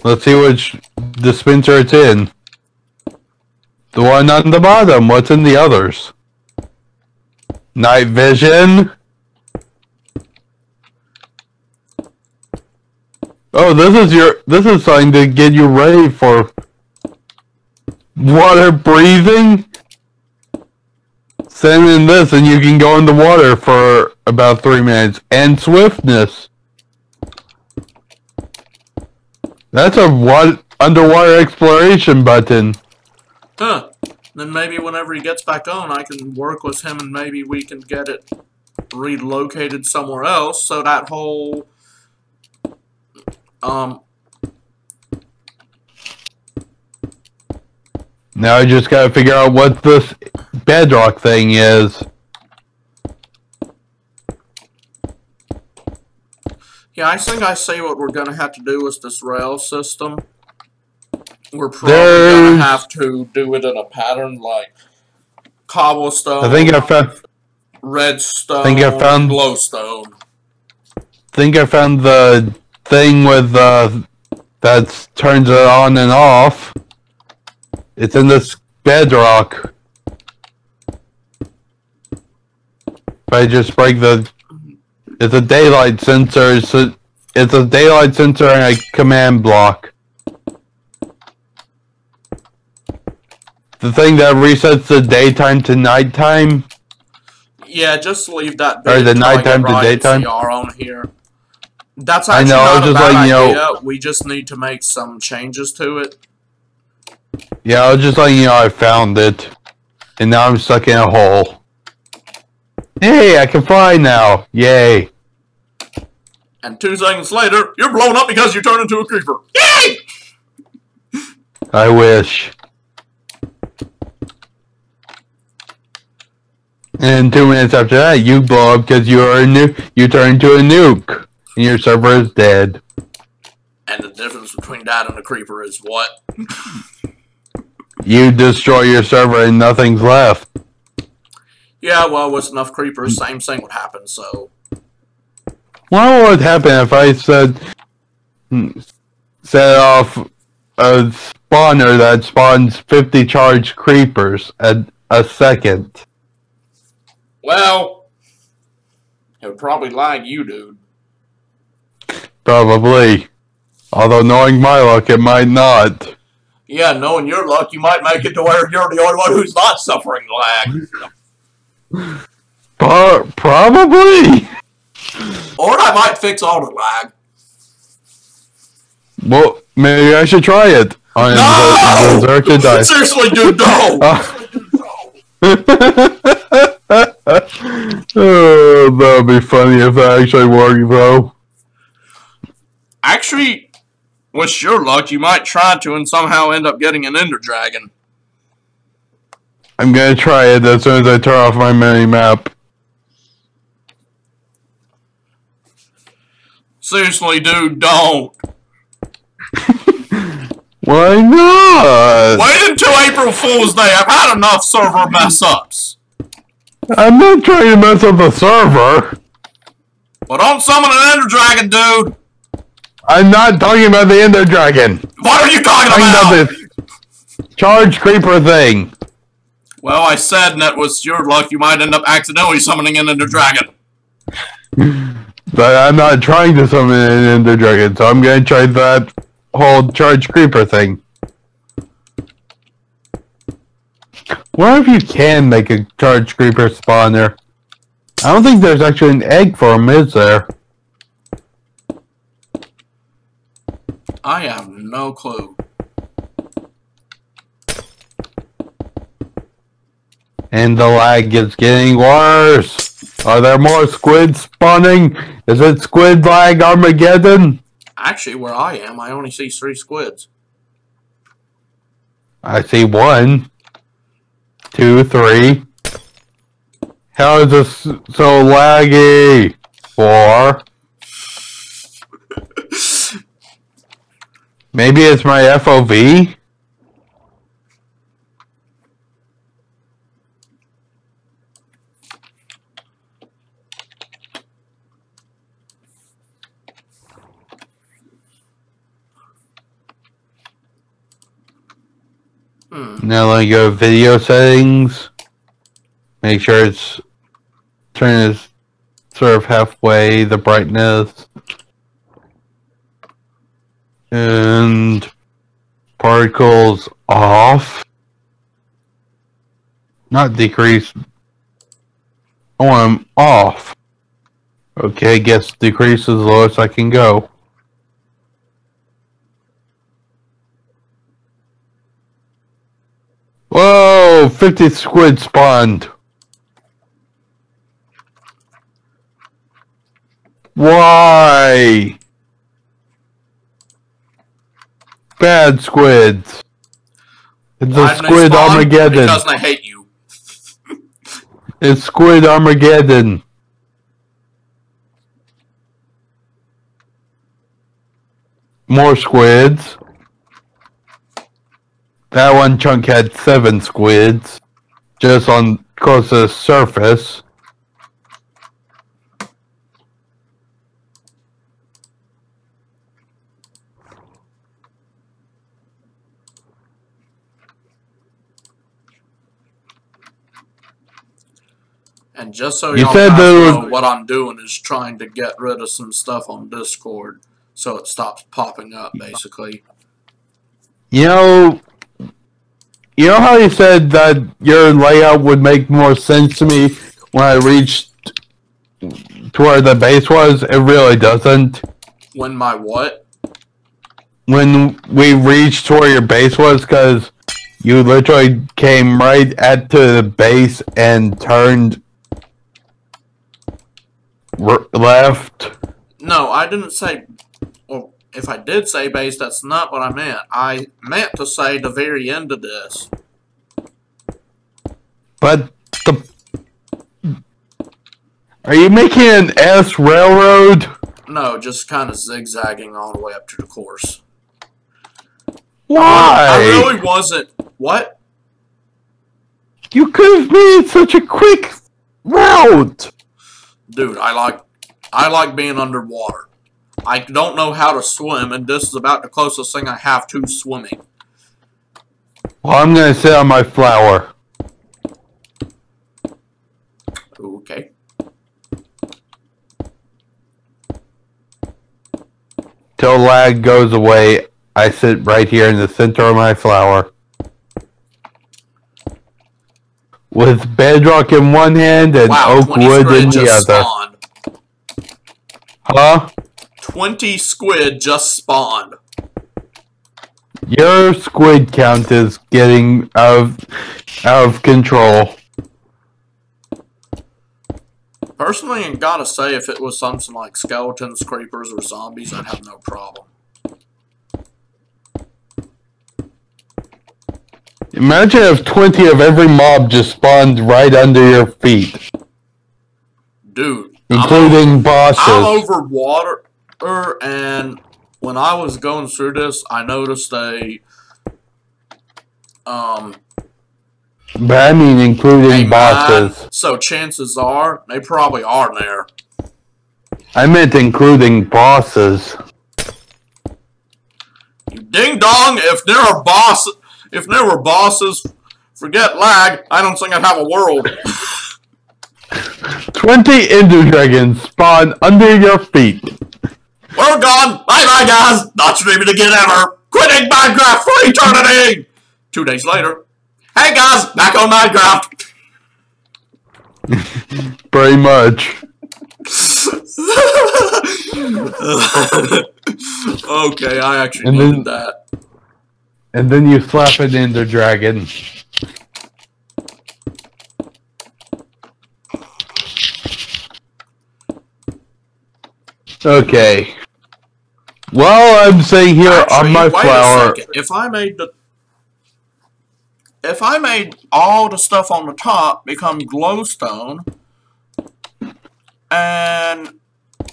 Let's see which dispenser it's in. The one on the bottom. What's in the others? Night vision. Oh, this is something to get you ready for water breathing. Send in this and you can go in the water for about 3 minutes. And swiftness. That's a underwater exploration button. Huh. Then maybe whenever he gets back on, I can work with him and maybe we can get it relocated somewhere else. So that whole... Now I just gotta figure out what this bedrock thing is. Yeah, I think I see what we're gonna have to do with this rail system. We're probably gonna have to do it in a pattern like cobblestone, I think I found redstone, glowstone. I think I found the thing with that turns it on and off. It's in this bedrock. If I just break it's a daylight sensor. It's a daylight sensor and a command block. The thing that resets the daytime to nighttime. Yeah, just leave that bit. Or the nighttime to daytime. CR on here. That's actually not a bad idea. We just need to make some changes to it. Yeah, I was just letting you know I found it. And now I'm stuck in a hole. Hey, I can fly now. Yay. And 2 seconds later, you're blown up because you turned into a creeper. Yay! I wish. And 2 minutes after that, you blow up because you turn into a nuke. And your server is dead. And the difference between that and a creeper is what? You destroy your server and nothing's left. Yeah, well, with enough creepers, same thing would happen, so... What would happen if I set off a spawner that spawns 50 charged creepers a second? Well, it would probably lag you, dude. Probably. Although knowing my luck, it might not. Yeah, knowing your luck, you might make it to where you're the only one who's not suffering lag. Probably. Or I might fix all the lag. Well, maybe I should try it. No! Seriously, dude, no! Oh, that would be funny if that actually worked, though. Actually, with your luck, you might try to and somehow end up getting an Ender Dragon. I'm gonna try it as soon as I turn off my mini-map. Seriously, dude, don't. Why not? Wait until April Fool's Day. I've had enough server mess-ups. I'm not trying to mess up the server. Well, don't summon an Ender Dragon, dude. I'm not talking about the Ender Dragon. What are you talking about? This charge creeper thing. Well, I said that was your luck. You might end up accidentally summoning an Ender Dragon. But I'm not trying to summon an Ender Dragon, so I'm gonna try that whole charge creeper thing. What if you can make a charge creeper spawner? I don't think there's actually an egg for him, is there? I have no clue. And the lag is getting worse. Are there more squid spawning? Is it squid lag Armageddon? Actually, where I am, I only see 3 squids. I see 1, 2, 3. How is this so laggy? 4. Maybe it's my FOV? Now let me go to video settings. Make sure it's turn it sort of halfway the brightness. And particles off. Not decrease. I want them off. Okay, guess decrease is the lowest I can go. Whoa! 50 squid spawned. Why? Bad squids. It's a squid Armageddon. Because I hate you. It's squid Armageddon. More squids. That one chunk had 7 squids. Just on close to the surface. And just so y'all guys know, what I'm doing is trying to get rid of some stuff on Discord so it stops popping up, basically. You know how you said that your layout would make more sense to me when I reached to where the base was? It really doesn't. When my what? When we reached to where your base was, because you literally came right at to the base and turned left. No, I didn't say... Well, if I did say base, that's not what I meant. I meant to say the very end of this. But the... Are you making an S railroad? No, just kind of zigzagging all the way up to the course. Why? I really wasn't... What? You could have made such a quick route! Dude, I like being underwater. I don't know how to swim, and this is about the closest thing I have to swimming. Well, I'm gonna sit on my flower. till lag goes away, I sit right here in the center of my flower. With bedrock in one hand and oak wood in the other. Spawned. Huh? 20 squid just spawned. Your squid count is getting out of control. Personally, I gotta say, if it was something like skeletons, creepers, or zombies, I'd have no problem. Imagine if 20 of every mob just spawned right under your feet. Dude. Including bosses. I'm over water, and when I was going through this, I noticed a... But I mean including bosses. So chances are, they probably are there. I meant including bosses. Ding dong, if there were bosses, forget lag, I don't think I'd have a world. 20 ender dragons spawn under your feet. We're gone. Bye-bye, guys. Not streaming again ever. Quitting Minecraft for eternity. 2 days later. Hey, guys. Back on Minecraft. Pretty much. Okay, I actually needed that. And then you slap an ender dragon. Okay. Well, I'm saying here on my flower. If I made all the stuff on the top become glowstone, and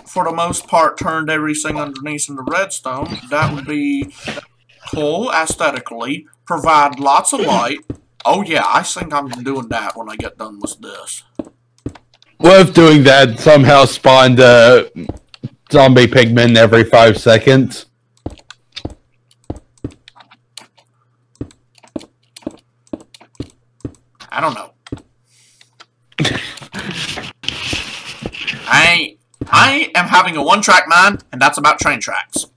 for the most part turned everything underneath into redstone, that would be cool aesthetically, provide lots of light. Oh yeah, I think I'm doing that when I get done with this. What if doing that somehow spawned zombie pigmen every 5 seconds? I don't know. I am having a one-track mind, and that's about train tracks.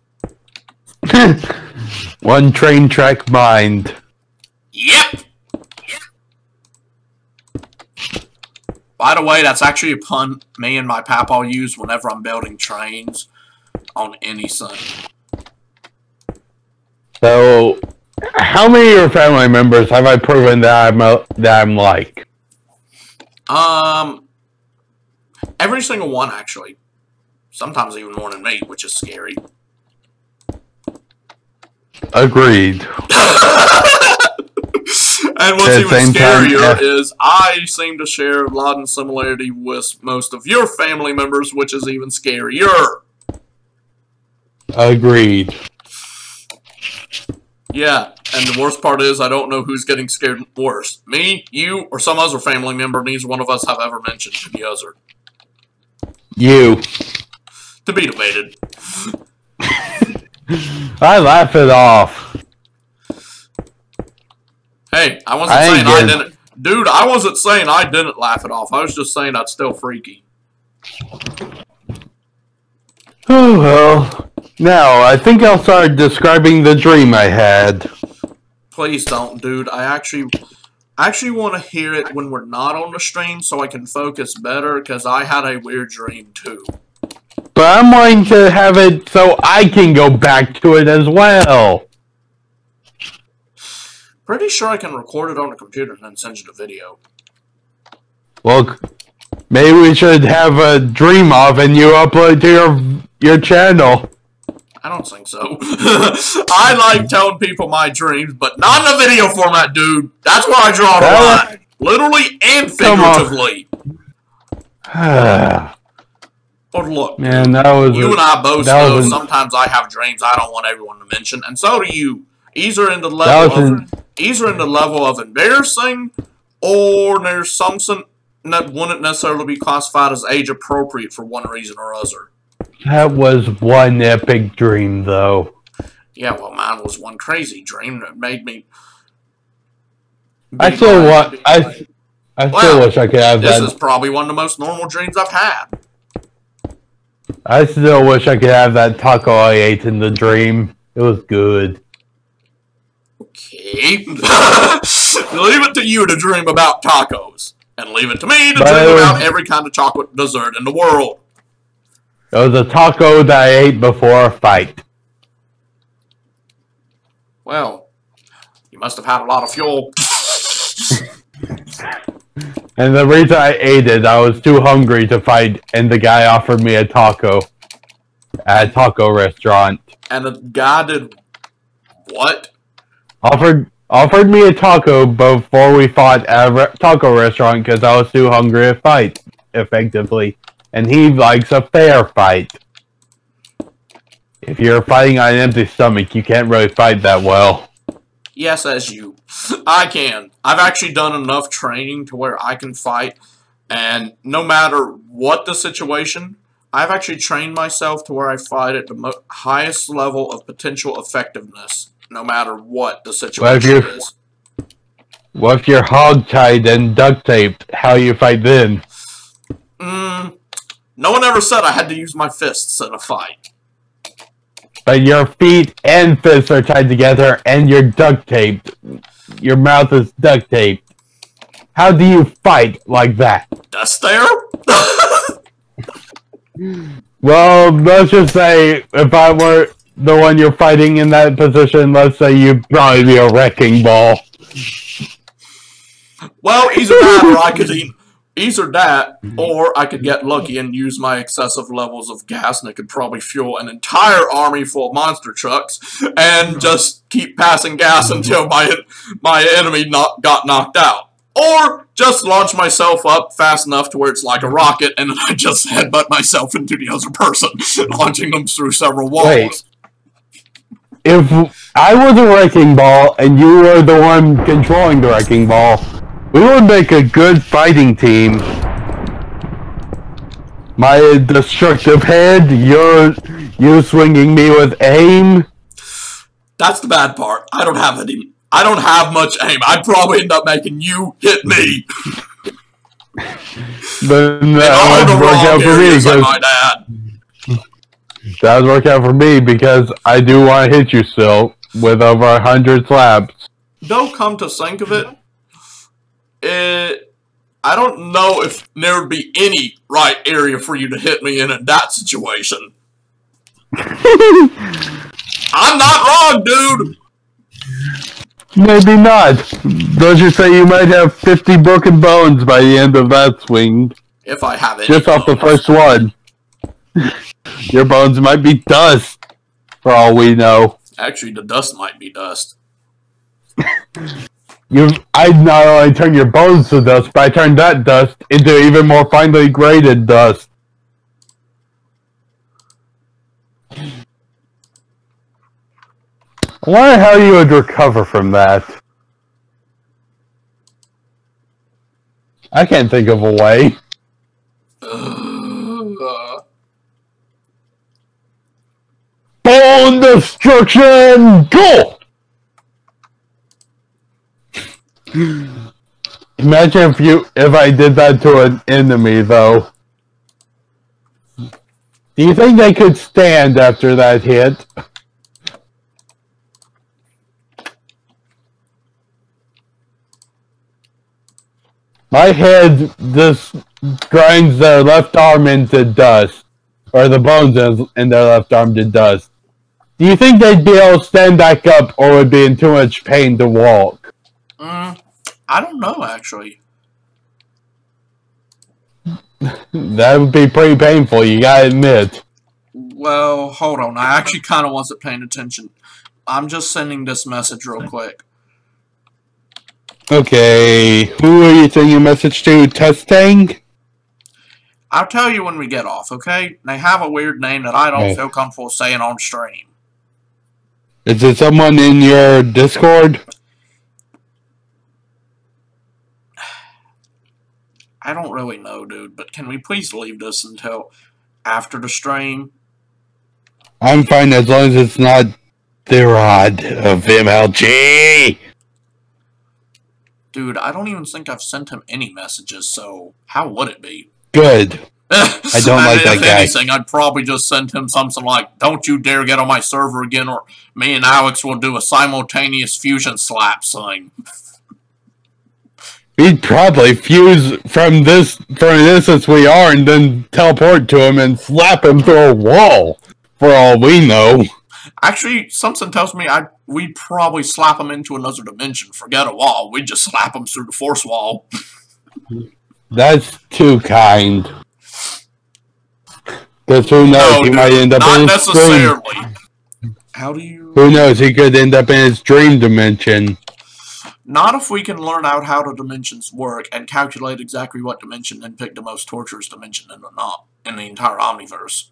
One train track mind. Yep! By the way, that's actually a pun me and my papa use whenever I'm building trains on anything. So, how many of your family members have I proven that I'm like? Every single one, actually. Sometimes even more than me, which is scary. Agreed. And what's even scarier is I seem to share a lot of similarity with most of your family members, which is even scarier. Agreed. Yeah, and the worst part is I don't know who's getting scared worse. Me, you, or some other family member neither one of us have ever mentioned to the other. You. To be debated. I laugh it off. Hey, I wasn't saying I didn't. Dude, I wasn't saying I didn't laugh it off. I was just saying that's still freaky. Oh, well. Now, I think I'll start describing the dream I had. Please don't, dude. I actually want to hear it when we're not on the stream so I can focus better, because I had a weird dream, too. But I'm wanting to have it so I can go back to it as well. Pretty sure I can record it on the computer and then send you the video. Well, maybe we should have a dream off and you upload to your channel. I don't think so. I like telling people my dreams, but not in a video format, dude. That's where I draw the line. Literally and figuratively. But look, man, that was you and I both know sometimes I have dreams I don't want everyone to mention, and so do you. Either in the level of embarrassing, or there's something that wouldn't necessarily be classified as age appropriate for one reason or other. That was one epic dream, though. Yeah, well, mine was one crazy dream that made me. I still wish I could have that. This is probably one of the most normal dreams I've had. I still wish I could have that taco I ate in the dream. It was good. Okay. Leave it to you to dream about tacos. And leave it to me to dream about every kind of chocolate dessert in the world. It was a taco that I ate before a fight. Well, you must have had a lot of fuel. And the reason I ate it, I was too hungry to fight, and the guy offered me a taco at a taco restaurant. And the guy did what? Offered me a taco before we fought at a taco restaurant because I was too hungry to fight effectively. And he likes a fair fight. If you're fighting on an empty stomach, you can't really fight that well. Yes, as you. I can. I've actually done enough training to where I can fight. And no matter what the situation, I've actually trained myself to where I fight at the highest level of potential effectiveness. No matter what the situation is. What if you're hog-tied and duct-taped? How you fight then? No one ever said I had to use my fists in a fight. But your feet and fists are tied together and you're duct-taped. Your mouth is duct-taped. How do you fight like that? Dust there? Well, let's just say if I were the one you're fighting in that position, let's say you'd probably be a wrecking ball. Well, either that or I could or I could get lucky and use my excessive levels of gas, and it could probably fuel an entire army full of monster trucks, and just keep passing gas until my enemy got knocked out. Or just launch myself up fast enough to where it's like a rocket, and then I just headbutt myself into the other person, launching them through several walls. Wait. If I was a wrecking ball and you were the one controlling the wrecking ball, we would make a good fighting team. My destructive head, you swinging me with aim. That's the bad part. I don't have much aim. I'd probably end up making you hit me. Then that would work out for me. That would work out for me because I do want to hit you still with over 100 slaps. Though, come to think of it, I don't know if there would be any right area for you to hit me in that situation. I'm not wrong, dude! Maybe not. Don't you say you might have 50 broken bones by the end of that swing? If I have it. Just off the first one. Your bones might be dust, for all we know. Actually, the dust might be dust. I'd not only turn your bones to dust, but I turned that dust into even more finely graded dust. I wonder how you would recover from that. I can't think of a way. Bone destruction, go! Imagine if I did that to an enemy, though. Do you think they could stand after that hit? My head just grinds their left arm into dust. Or the bones in their left arm to dust. Do you think they'd be able to stand back up or would be in too much pain to walk? I don't know, actually. That would be pretty painful, you gotta admit. Well, hold on. I actually kind of wasn't paying attention. I'm just sending this message real quick. Okay, who are you sending a message to? Testing? I'll tell you when we get off, okay? They have a weird name that I don't feel comfortable saying on stream. Is it someone in your Discord? I don't really know, dude, but can we please leave this until after the stream? I'm fine as long as it's not TheRod of MLG. Dude, I don't even think I've sent him any messages, so how would it be? Good. I don't like that guy. If anything, I'd probably just send him something like, "Don't you dare get on my server again, or me and Alex will do a simultaneous fusion slap thing." He'd probably fuse from this as we are, and then teleport to him and slap him through a wall. For all we know. Actually, something tells me we'd probably slap him into another dimension. Forget a wall. We'd just slap him through the force wall. That's too kind. Because who knows, he might end up in his dream. How do you... Who knows, he could end up in his dream dimension. Not if we can learn out how the dimensions work and calculate exactly what dimension and pick the most torturous dimension in the entire Omniverse.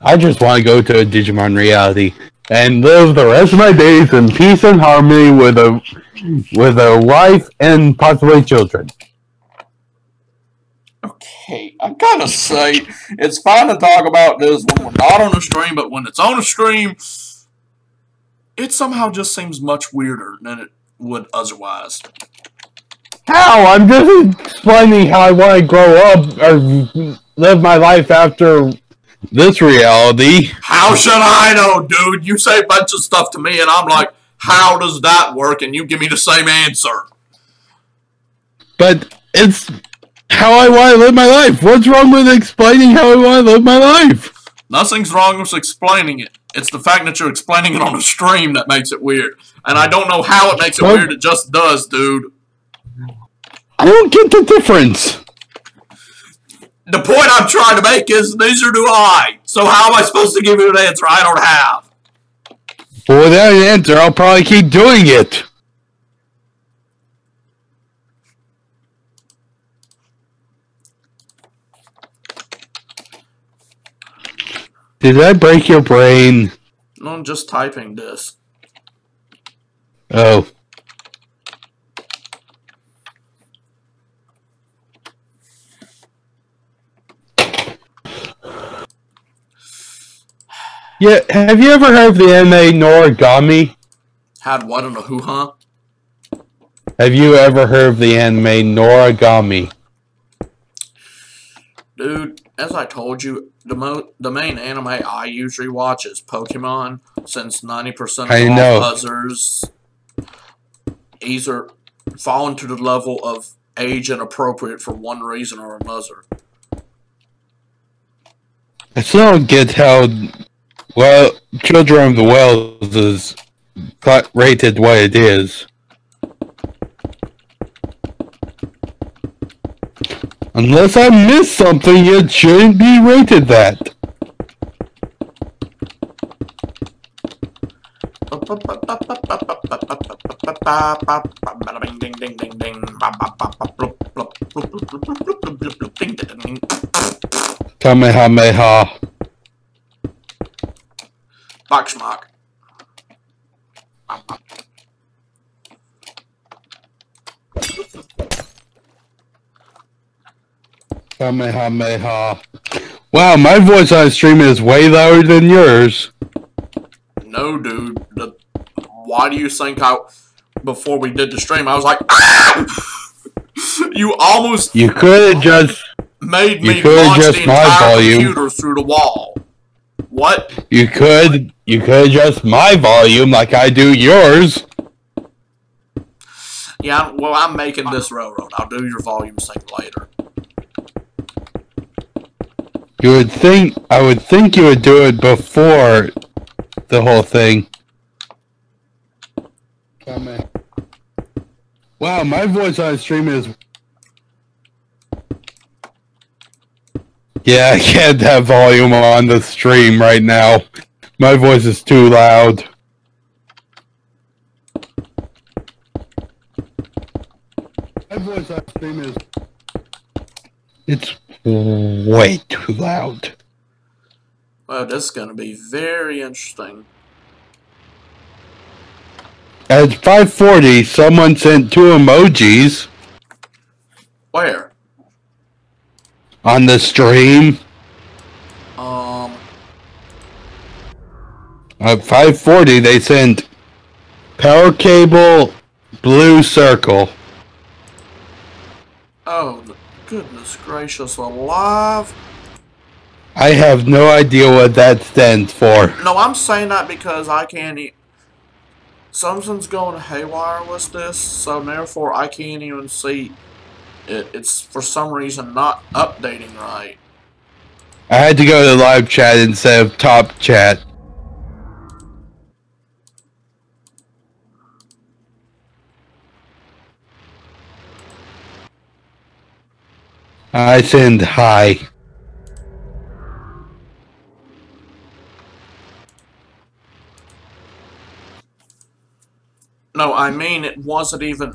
I just want to go to a Digimon reality and live the rest of my days in peace and harmony with a wife and possibly children. Okay, I gotta say, it's fine to talk about this when we're not on a stream, but when it's on a stream, it somehow just seems much weirder than it would otherwise. How? I'm just explaining how I want to grow up or live my life after this reality. How should I know, dude? You say a bunch of stuff to me, and I'm like, how does that work? And you give me the same answer. But it's how I want to live my life. What's wrong with explaining how I want to live my life? Nothing's wrong with explaining it. It's the fact that you're explaining it on a stream that makes it weird. And I don't know how it makes it weird. It just does, dude. I don't get the difference. The point I'm trying to make is neither do I. So how am I supposed to give you an answer I don't have? Well, without an answer, I'll probably keep doing it. Did I break your brain? No, I'm just typing this. Oh. Yeah, have you ever heard of the anime Noragami? Had what in a hoo-ha? Have you ever heard of the anime Noragami? Dude, as I told you, the main anime I usually watch is Pokemon, since 90% of all others either fall into the level of age inappropriate for one reason or another. I still don't get how, well, Children of the Wells is rated what it is. Unless I missed something, it shouldn't be rated that. Kamehameha. Boxmark. Kamehameha. Wow, my voice on stream is way louder than yours. No, dude. Why do you think before we did the stream, I was like, ah! You almost... You could have just... made me launch the entire computer through the wall. What? You could adjust my volume like I do yours. Yeah, well, I'm making this railroad. I'll do your volume thing later. I would think you would do it before the whole thing. Wow, my voice on stream is... Yeah, I can't have volume on the stream right now. My voice is too loud. My voice on stream is... It's way too loud. Well, this is going to be very interesting. At 5:40, someone sent 2 emojis. Where? On the stream. At 5:40, they sent power cable, blue circle. Oh, Goodness gracious alive. I have no idea what that stands for. No, I'm saying that because I can't something's going haywire with this, so therefore I can't even see it. It's for some reason not updating right. I had to go to live chat instead of top chat. I send hi. No, I mean it wasn't even...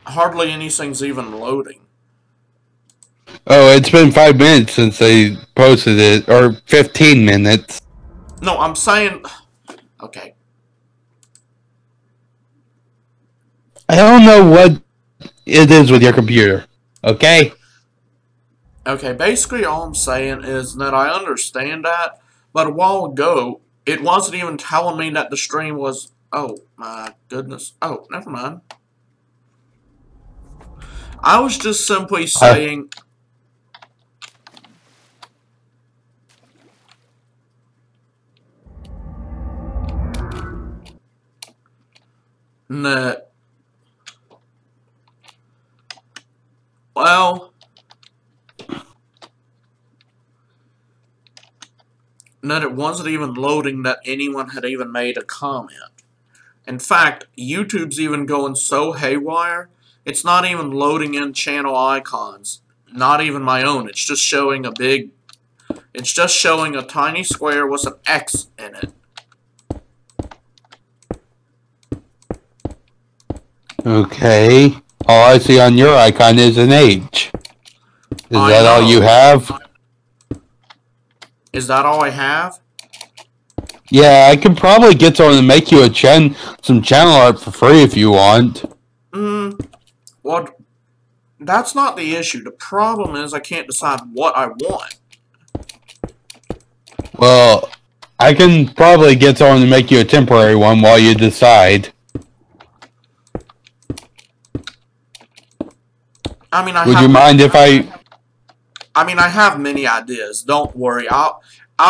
Hardly anything's even loading. Oh, it's been 5 minutes since they posted it, or 15 minutes. No, I'm saying... Okay. I don't know what it is with your computer, okay? Okay, basically all I'm saying is that I understand that, but a while ago, it wasn't even telling me that the stream was... Oh, my goodness. Oh, never mind. I was just simply saying... that... Well... that it wasn't even loading that anyone had even made a comment. In fact, YouTube's even going so haywire, it's not even loading in channel icons. Not even my own. It's just showing a big... It's just showing a tiny square with an X in it. Okay. All I see on your icon is an H. Is that all you have? Is that all I have? Yeah, I could probably get someone to make you some channel art for free if you want. Well, that's not the issue. The problem is I can't decide what I want. Well, I can probably get someone to make you a temporary one while you decide. I mean, Would you mind if I mean, I have many ideas. Don't worry. I'll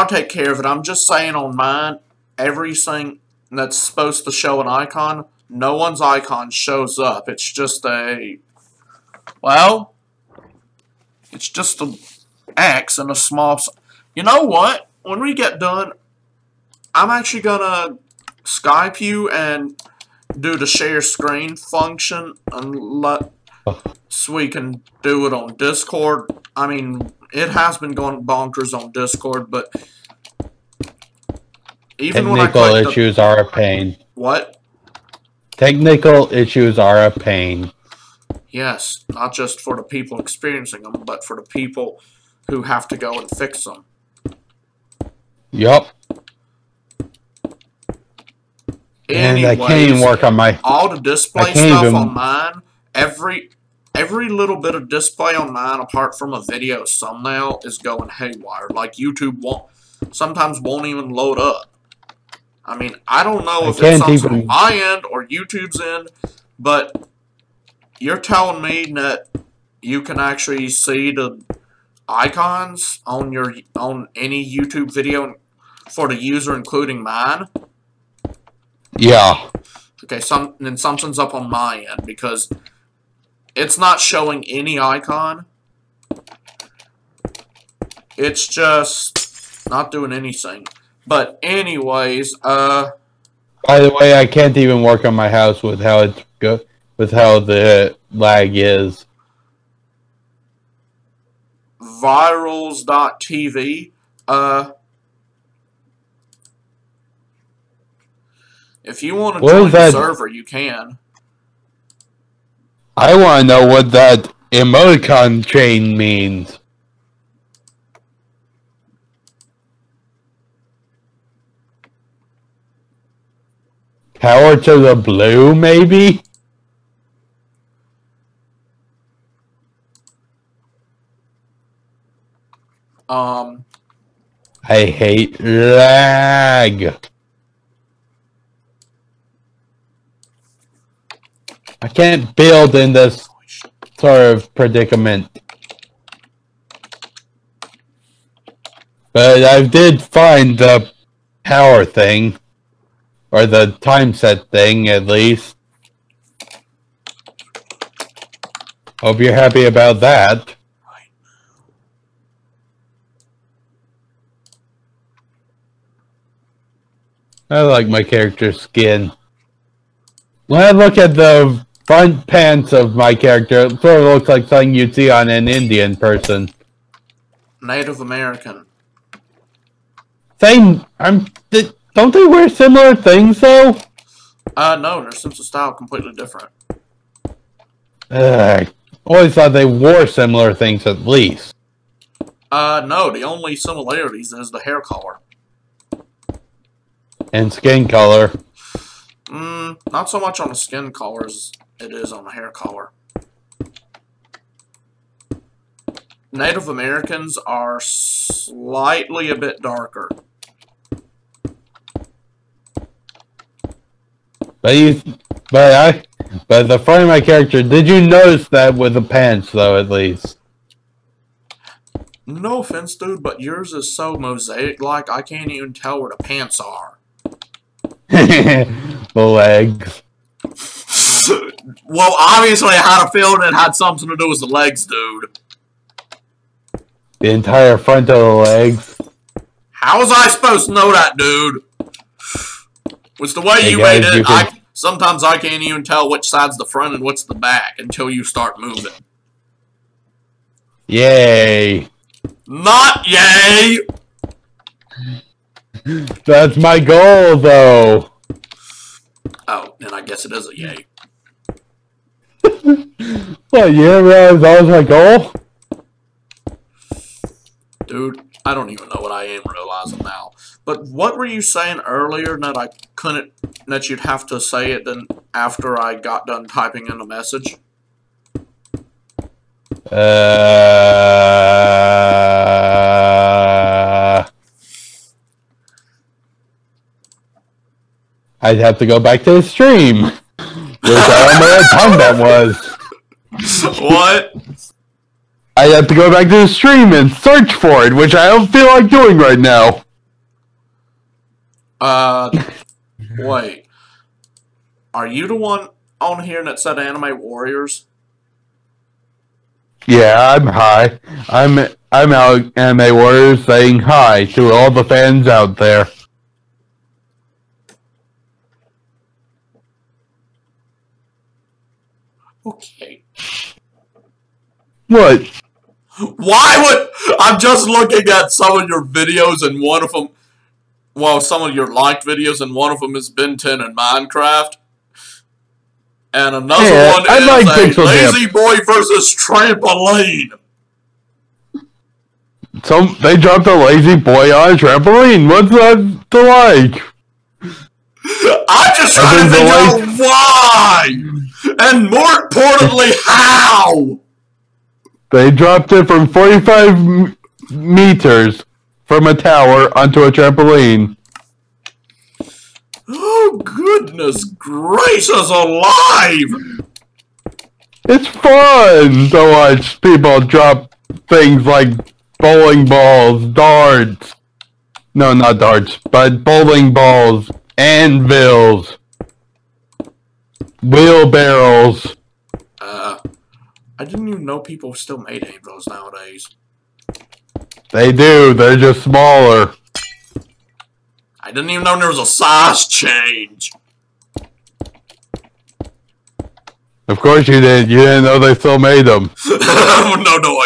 take care of it. I'm just saying on mine, everything that's supposed to show an icon, no one's icon shows up. It's just a... Well, it's just an X and a small... You know what? When we get done, I'm actually gonna Skype you and do the share screen function and so we can do it on Discord. I mean, it has been going bonkers on Discord, but even when I click technical issues are a pain. What? Technical issues are a pain. Yes, not just for the people experiencing them, but for the people who have to go and fix them. Yup. And I can't even work on my... all the display stuff on mine, every little bit of display on mine, apart from a video thumbnail, is going haywire. Like, YouTube sometimes won't even load up. I mean, I don't know if it's something on my end or YouTube's end, but you're telling me that you can actually see the icons on any YouTube video for the user, including mine? Yeah. Okay, then something's up on my end, because it's not showing any icon. It's just not doing anything. But anyways, by the way, I can't even work on my house with how the lag is. Virals.tv. If you want to join the server, you can. I want to know what that emoticon chain means. Power to the blue, maybe? I hate lag. I can't build in this sort of predicament. But I did find the power thing. Or the time set thing, at least. Hope you're happy about that. I like my character's skin. When I look at the front pants of my character, it sort of looks like something you'd see on an Indian person. Native American. Don't they wear similar things, though? No, their sense of style completely different. I always thought they wore similar things, at least. No, the only similarities is the hair color. And skin color. Not so much on the skin color as it is on the hair color. Native Americans are slightly a bit darker. But the front of my character, did you notice that with the pants, though, at least? No offense, dude, but yours is so mosaic-like, I can't even tell where the pants are. The legs. Well, obviously I had a feeling it had something to do with the legs, dude. The entire front of the legs. How was I supposed to know that, dude? With the way you made it, sometimes I can't even tell which side's the front and what's the back until you start moving. Yay. Not yay! That's my goal, though. Oh, then I guess it is a yay. What, you didn't realize that was my goal? Dude, I don't even know what I am realizing now. But what were you saying earlier that I couldn't, that you'd have to say it then after I got done typing in a message? I'd have to go back to the stream. Which I don't know what time that was. What? I'd have to go back to the stream and search for it, which I don't feel like doing right now. Wait. Are you the one on here that said Anime Warriors? Yeah, I'm hi. I'm out Anime Warriors saying hi to all the fans out there. Okay. What? Why would... I'm just looking at some of your videos and one of them... Well, some of your liked videos and one of them is Ben 10 and Minecraft. And another one is like Lazy Boy versus Trampoline. They dropped a Lazy Boy on a trampoline. What's that to like? I'm just trying to figure out why! And more importantly, how! They dropped it from 45 meters from a tower onto a trampoline. Oh, goodness gracious alive! It's fun to watch people drop things like bowling balls, darts. No, not darts, but bowling balls, anvils, wheelbarrows. I didn't even know people still made anvils nowadays. They do, they're just smaller. I didn't even know there was a size change. Of course you did. You didn't know they still made them. No,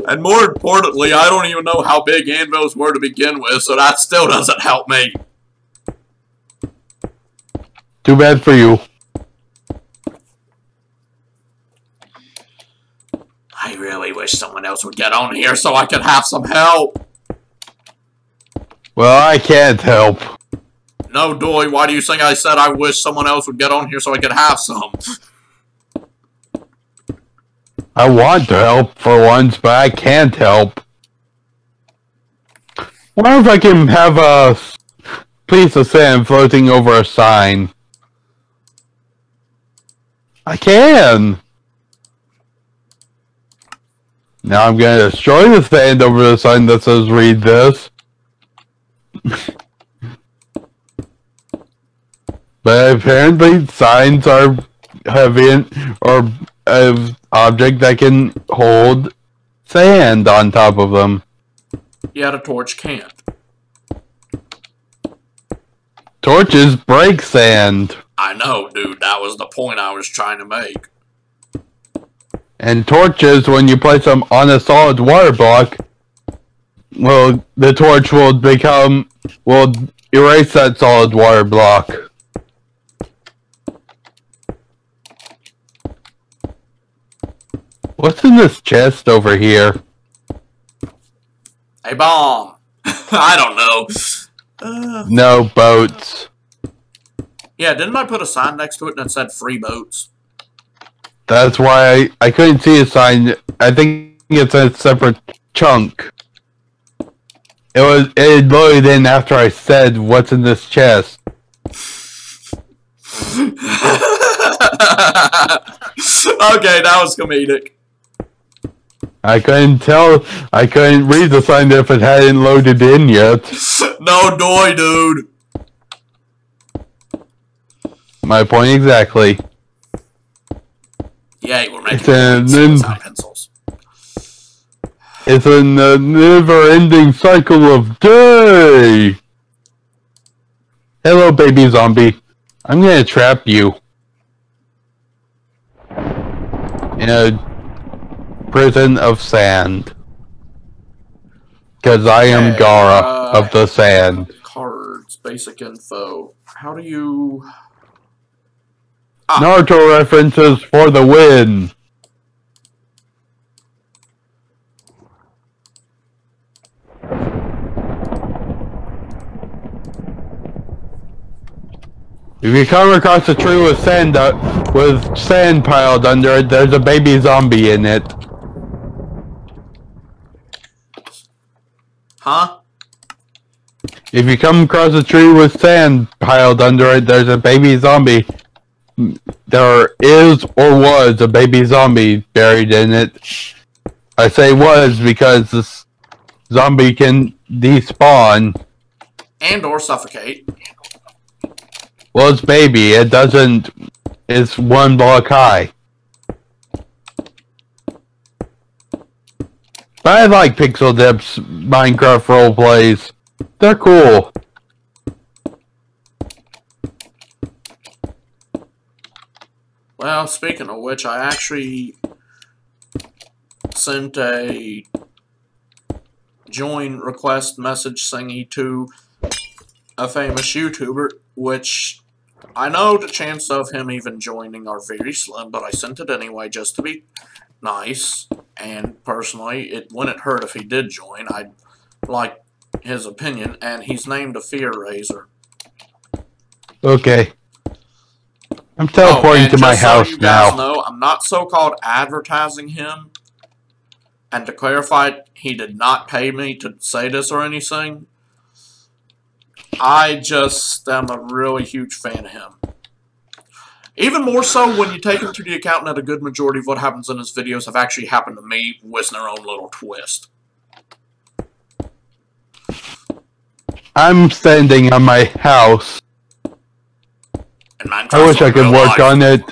And more importantly, I don't even know how big anvils were to begin with, so that still doesn't help me. Too bad for you. I really wish someone else would get on here so I could have some help. Well, I can't help. No, Doy, why do you think I said I wish someone else would get on here so I could have some? I want to help for once, but I can't help. Wonder if I can have a piece of sand floating over a sign. I can! Now I'm gonna destroy the sand over the sign that says read this. But apparently signs are heavy or an object that can hold sand on top of them. Yeah, the torch can't. Torches break sand. I know, dude. That was the point I was trying to make. And torches, when you place them on a solid water block, well, the torch will erase that solid water block. What's in this chest over here? A bomb. I don't know. No boats. Yeah, didn't I put a sign next to it that said free boats? That's why I couldn't see a sign. I think it's a separate chunk. It loaded in after I said what's in this chest. Okay, that was comedic. I couldn't read the sign if it hadn't loaded in yet. No doy, dude. My point exactly. Yeah, we're making pencils. It's a never-ending cycle of day. Hello, baby zombie. I'm gonna trap you in a prison of sand. Because I am Gara of the sand. Cards, basic info. How do you... Naruto references for the win. If you come across a tree with sand piled under it, there's a baby zombie in it. Huh? If you come across a tree with sand piled under it, there's a baby zombie. There is or was a baby zombie buried in it. I say was because this zombie can despawn. And or suffocate. Well, it's baby. It doesn't... It's 1 block high. But I like Pixel Dip's Minecraft roleplays. They're cool. Well, speaking of which, I actually sent a join request message thingy to a famous YouTuber, which I know the chance of him even joining are very slim, but I sent it anyway just to be nice. And personally, it wouldn't hurt if he did join. I'd like his opinion, and he's named a Fear Raiser. Okay. I'm teleporting to my house so you now. guys know, I'm not so-called advertising him. And to clarify, he did not pay me to say this or anything. I just am a really huge fan of him. Even more so when you take him to the account that a good majority of what happens in his videos have actually happened to me with their own little twist. I'm standing on my house. I wish I could work on it.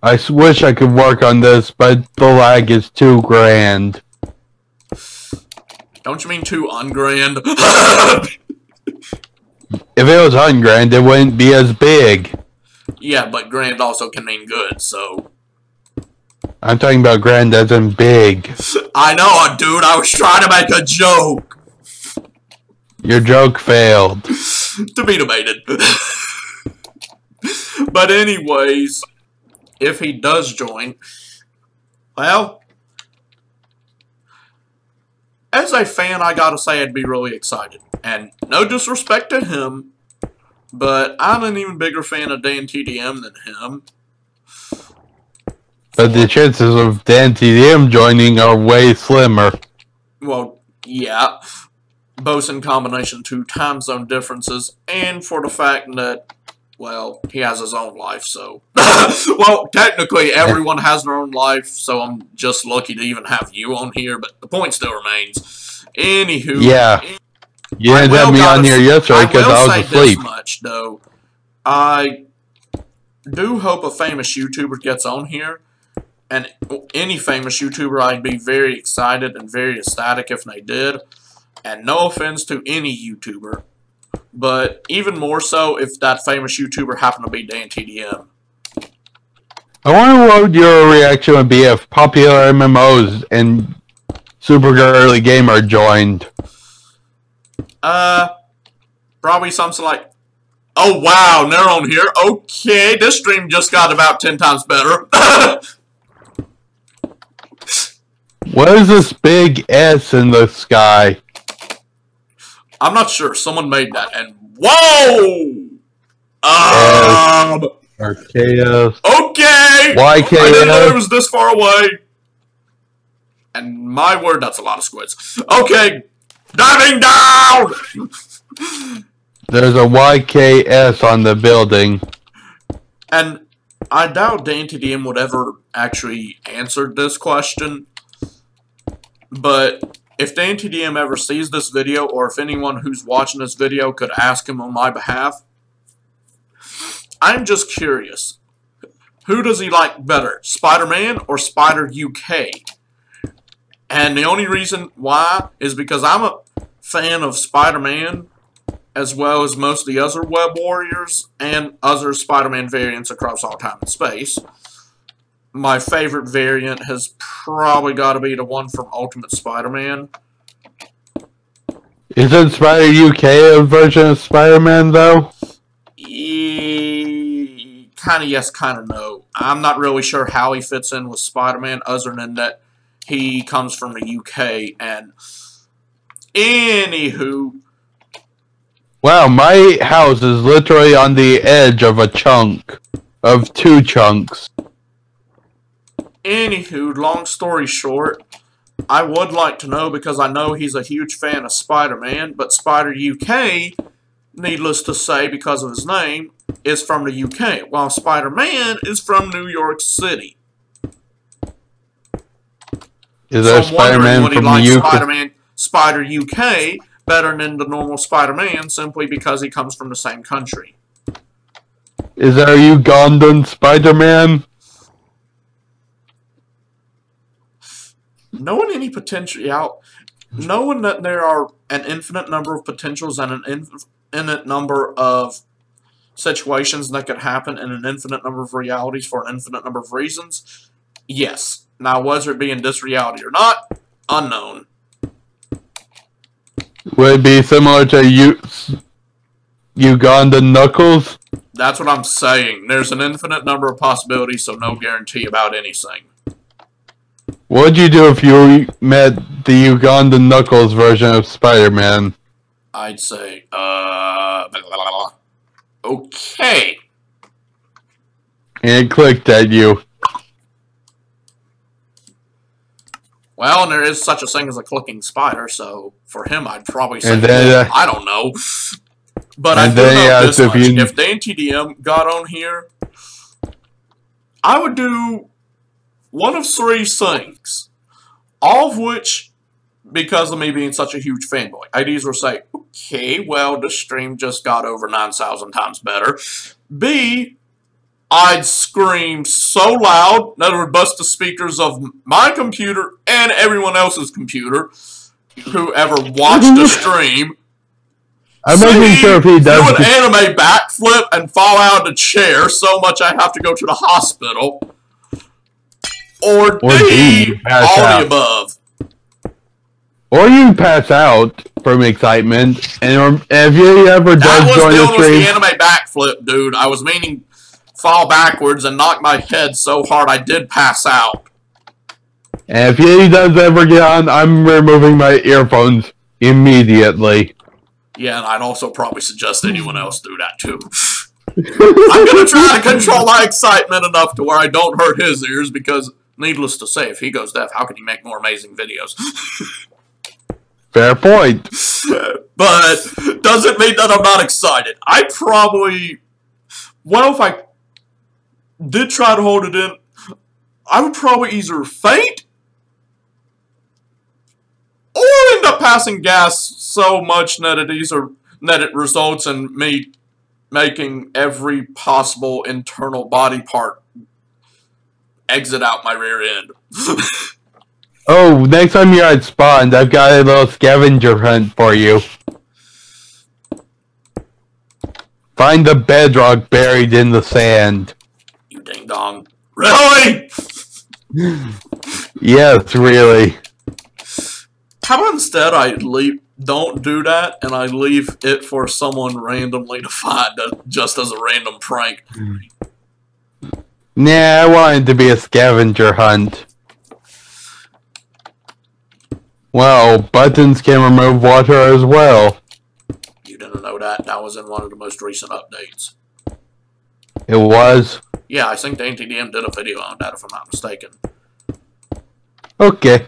I wish I could work on this, but the lag is too grand. Don't you mean too ungrand? If it was ungrand, it wouldn't be as big. Yeah, but grand also can mean good, so... I'm talking about grand as in big. I know, dude. I was trying to make a joke. Your joke failed. To be debated. But anyways, if he does join, well, as a fan, I gotta say I'd be really excited. And no disrespect to him, but I'm an even bigger fan of Dan TDM than him. But the chances of Dan TDM joining are way slimmer. Well, yeah. Both in combination to time zone differences, and for the fact that well, he has his own life, so... well, technically, everyone has their own life, so I'm just lucky to even have you on here, but the point still remains. Anywho... Yeah. You didn't have me on here yesterday because I was asleep. I will say this much, though. I do hope a famous YouTuber gets on here, and any famous YouTuber, I'd be very excited and very ecstatic if they did. And no offense to any YouTuber, but even more so if that famous YouTuber happened to be DanTDM. I wonder what your reaction would be if popular MMOs and Super Girly Gamer joined. Probably something like, oh wow, they're on here. Okay, this stream just got about 10 times better. What is this big S in the sky? I'm not sure. Someone made that, and whoa! Archaeos. Okay! YKS. I didn't know it was this far away. And my word, that's a lot of squids. Okay, diving down! There's a YKS on the building. And I doubt DanTDM would ever actually answer this question. But if DanTDM ever sees this video, or if anyone who's watching this video could ask him on my behalf, I'm just curious. Who does he like better, Spider-Man or Spider UK? And the only reason why is because I'm a fan of Spider-Man, as well as most of the other Web Warriors and other Spider-Man variants across all time and space. My favorite variant has probably got to be the one from Ultimate Spider-Man. Isn't Spider UK a version of Spider-Man, though? Kind of yes, kind of no. I'm not really sure how he fits in with Spider-Man, other than that he comes from the UK. And anywho... Wow, my house is literally on the edge of a chunk. Of 2 chunks. Anywho, long story short, I would like to know, because I know he's a huge fan of Spider-Man, but Spider UK, needless to say because of his name, is from the UK, while Spider-Man is from New York City. Is there Spider-Man from the UK? Spider UK better than the normal Spider-Man, simply because he comes from the same country. Is there a Ugandan Spider-Man? Knowing any potential, knowing that there are an infinite number of potentials and an infinite number of situations that could happen in an infinite number of realities for an infinite number of reasons, yes. Now, whether it be in this reality or not, unknown. Would it be similar to Ugandan Knuckles? That's what I'm saying. There's an infinite number of possibilities, so no guarantee about anything. What'd you do if you met the Ugandan Knuckles version of Spider-Man? I'd say, okay. And it clicked at you. Well, and there is such a thing as a clicking spider, so for him, I'd probably say, then, I don't know. But I do know this much. If DanTDM got on here, I would do one of 3 things. All of which, because of me being such a huge fanboy, I'd either say, okay, well, this stream just got over 9,000 times better. B, I'd scream so loud that it would bust the speakers of my computer and everyone else's computer, whoever watched the stream. I'm making sure if he does do an anime backflip and fall out of the chair so much I have to go to the hospital. Or D, all the above. Or you pass out from excitement, and if you ever does join the stream, the anime backflip, dude. I was meaning fall backwards and knock my head so hard I did pass out. And if he does ever get on, I'm removing my earphones immediately. Yeah, and I'd also probably suggest anyone else do that too. I'm gonna try to control my excitement enough to where I don't hurt his ears, because needless to say, if he goes deaf, how can he make more amazing videos? Fair point. But doesn't mean that I'm not excited. I probably Well, if I did try to hold it in, I would probably either faint or end up passing gas so much that it results in me making every possible internal body part exit out my rear end. Oh, next time you're at spawn, I've got a little scavenger hunt for you. Find the bedrock buried in the sand. You ding dong. Really? Yes, really. How about instead I don't do that and I leave it for someone randomly to find just as a random prank? Nah, I want it to be a scavenger hunt. Well, buttons can remove water as well. You didn't know that? That was in one of the most recent updates. It was? Yeah, I think the NTDM did a video on that, if I'm not mistaken. Okay.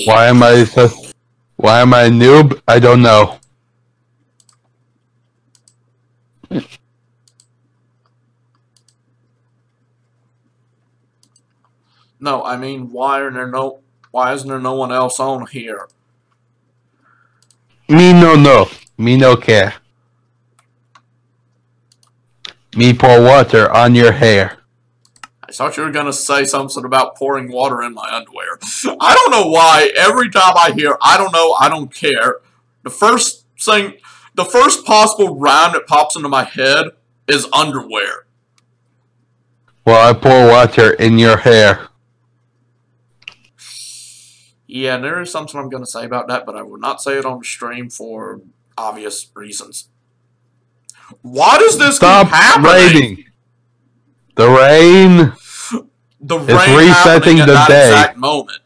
Why am I a noob? I don't know. No, I mean, why isn't there no one else on here? Me no care. Me pour water on your hair. I thought you were gonna say something about pouring water in my underwear. I don't know why, every time I hear, I don't know, I don't care, the first possible rhyme that pops into my head is underwear. Well, I pour water in your hair. Yeah, there is something I'm gonna say about that, but I will not say it on the stream for obvious reasons. Why does this keep happening? Raining. The rain. The rain it's resetting at the that day. Exact moment.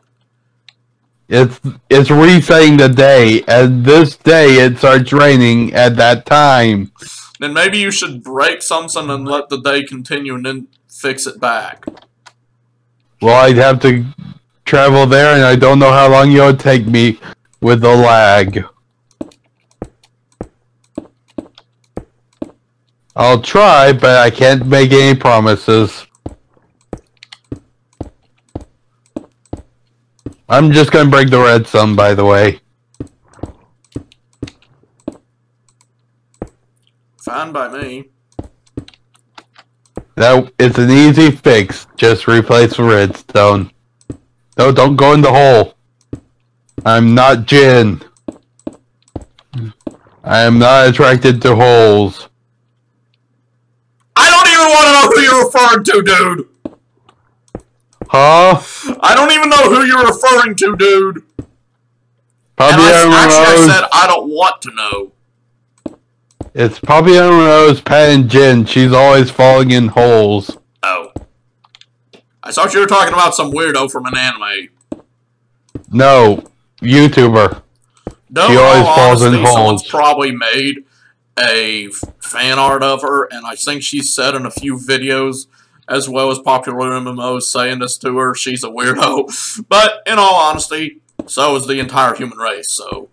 It's resetting the day. And this day it starts raining at that time. Then maybe you should break something and let the day continue and then fix it back. Well, I'd have to travel there, and I don't know how long it would take me with the lag. I'll try, but I can't make any promises. I'm just gonna break the redstone, by the way. Fine by me. That it's an easy fix. Just replace the redstone. No, don't go in the hole. I'm not Jin. I am not attracted to holes. I don't even want to know who you're referring to, dude. Huh? I don't even know who you're referring to, dude. Probably I said I don't want to know. It's probably Rose, Pat, and Jen. She's always falling in holes. Oh. I thought you were talking about some weirdo from an anime. No, YouTuber. No, she always falls in holes. Someone's probably made a fan art of her, and I think she's said in a few videos, as well as popular MMOs saying this to her, she's a weirdo. But, in all honesty, so is the entire human race, so...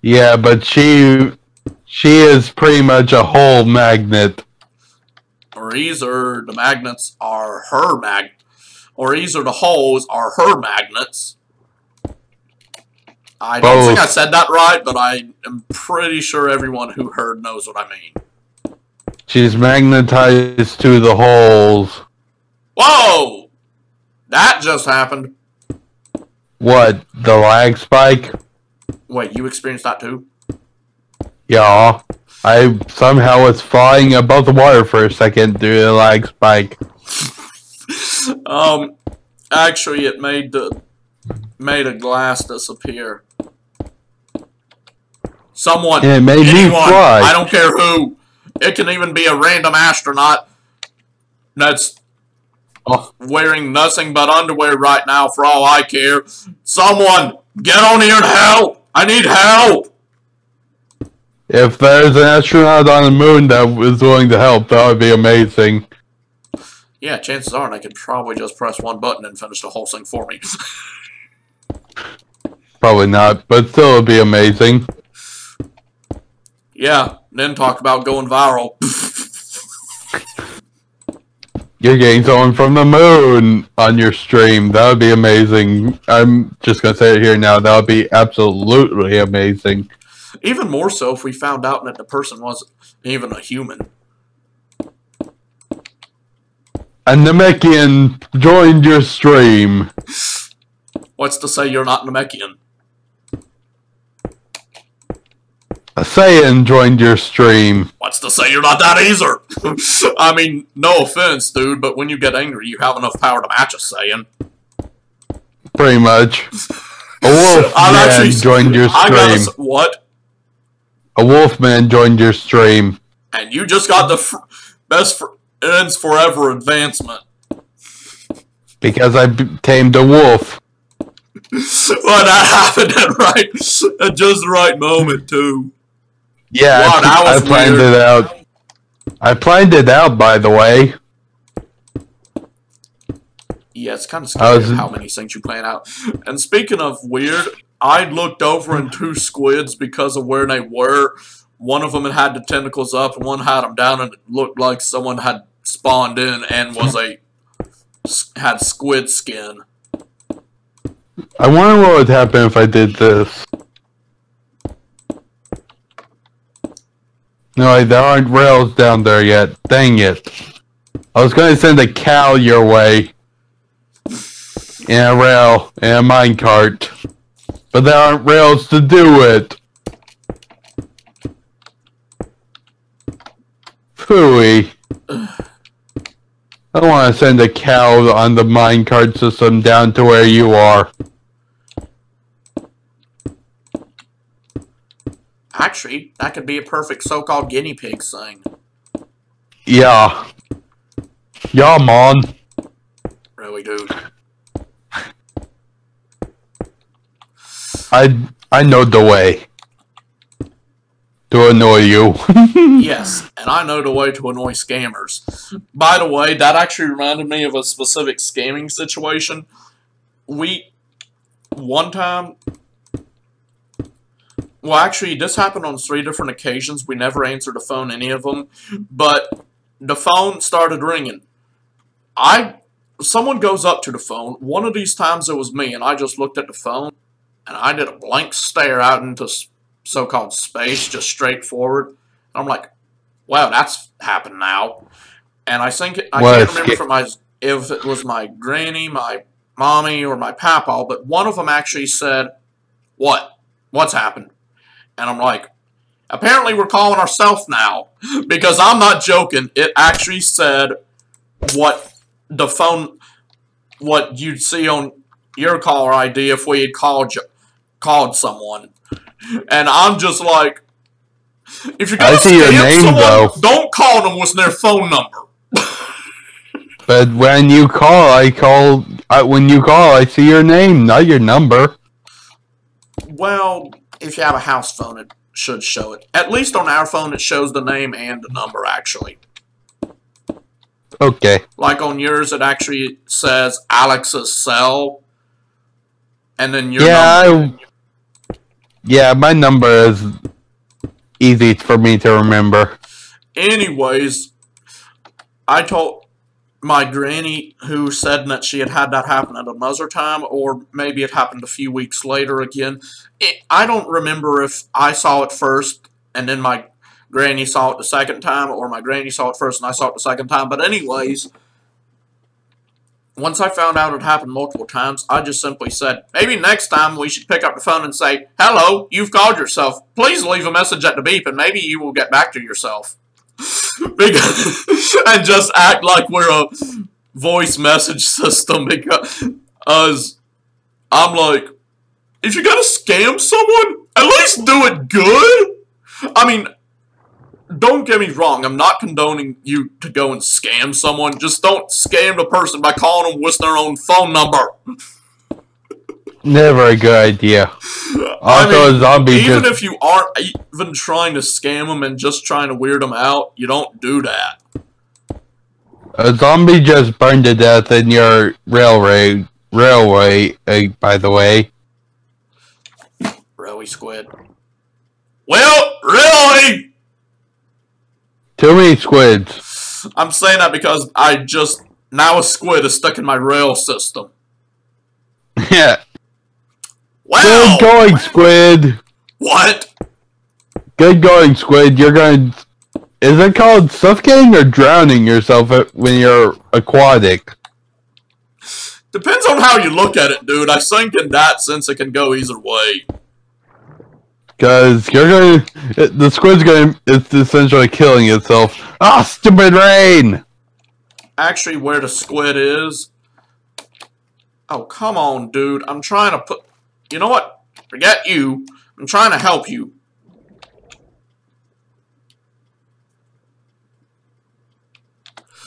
Yeah, but she is pretty much a hole magnet. Or either the magnets are her or either the holes are her magnets. I don't think I said that right, but I am pretty sure everyone who heard knows what I mean. She's magnetized to the holes. Whoa! That just happened. What? The lag spike? Wait, you experienced that too? Yeah. I somehow was flying above the water for a second due to the lag spike. Actually, it made a glass disappear. Someone, it made anyone, me fly. I don't care who. It can even be a random astronaut that's wearing nothing but underwear right now for all I care. Someone, get on here and help! I need help! If there's an astronaut on the moon that was willing to help, that would be amazing. Yeah, chances are they could probably just press one button and finish the whole thing for me. Probably not, but still it'd be amazing. Yeah, then talk about going viral. You're getting someone from the moon on your stream. That would be amazing. I'm just going to say it here now. That would be absolutely amazing. Even more so if we found out that the person wasn't even a human. A Namekian joined your stream. What's to say you're not Namekian? A Saiyan joined your stream. What's to say you're not that either? I mean, no offense, dude, but when you get angry, you have enough power to match a Saiyan. Pretty much. A wolfman joined your stream. What? A wolfman joined your stream. And you just got the best friends forever advancement. Because I tamed a wolf. Well, that happened at just the right moment, too. Yeah, wow, I planned it out. I planned it out, by the way. Yeah, it's kind of scary how many things you plan out. And speaking of weird, I looked over in 2 squids because of where they were. One of them had the tentacles up, and one had them down, and it looked like someone had spawned in and had squid skin. I wonder what would happen if I did this. No, there aren't rails down there yet. Dang it. I was going to send a cow your way. In a rail, in a minecart. But there aren't rails to do it. Phooey. I don't want to send a cow on the minecart system down to where you are. Actually, that could be a perfect so-called guinea pig thing. Yeah. Yeah, man. Really, dude. I know the way to annoy you. Yes, and I know the way to annoy scammers. By the way, that actually reminded me of a specific scamming situation. One time... Well, actually, this happened on 3 different occasions. We never answered the phone, any of them. But the phone started ringing. Someone goes up to the phone. One of these times it was me, and I just looked at the phone, and I did a blank stare out into so-called space, just straight forward. And I'm like, wow, that's happened now. And I think, I can't remember if it was my granny, my mommy, or my papa, but one of them actually said, what? What's happened? And I'm like, apparently we're calling ourselves now. Because I'm not joking. It actually said what you'd see on your caller ID if we had called someone. And I'm just like, if you're going to scam someone, don't call them with their phone number. But when you call, I see your name, not your number. Well, if you have a house phone, it should show it. At least on our phone, it shows the name and the number, actually. Okay. Like on yours, it actually says Alex's cell. And then your number. Yeah, my number is easy for me to remember. Anyways, I told my granny, who said that she had that happen at another time, or maybe it happened a few weeks later again. I don't remember if I saw it first, and then my granny saw it the second time, or my granny saw it first and I saw it the second time. But anyways, once I found out it happened multiple times, I just simply said, maybe next time we should pick up the phone and say, hello, you've called yourself. Please leave a message at the beep, and maybe you will get back to yourself. And just act like we're a voice message system, because I'm like, if you're gonna scam someone, at least do it good. I mean, don't get me wrong, I'm not condoning you to go and scam someone. Just don't scam the person by calling them with their own phone number. Never a good idea. Also, a zombie even if you aren't even trying to scam them and just trying to weird them out, you don't do that. A zombie just burned to death in your railway, by the way. Really, Squid? Well, really? Too many squids. I'm saying that because now a squid is stuck in my rail system. Yeah. Wow! Good going, Squid! What? Good going, Squid. You're going... Is it called suffocating or drowning yourself when you're aquatic? Depends on how you look at it, dude. I think in that sense it can go either way. Because you're going to... The squid's going to... It's essentially killing itself. Ah, stupid rain! Actually, where the squid is... Oh, come on, dude. I'm trying to put... You know what? Forget you. I'm trying to help you.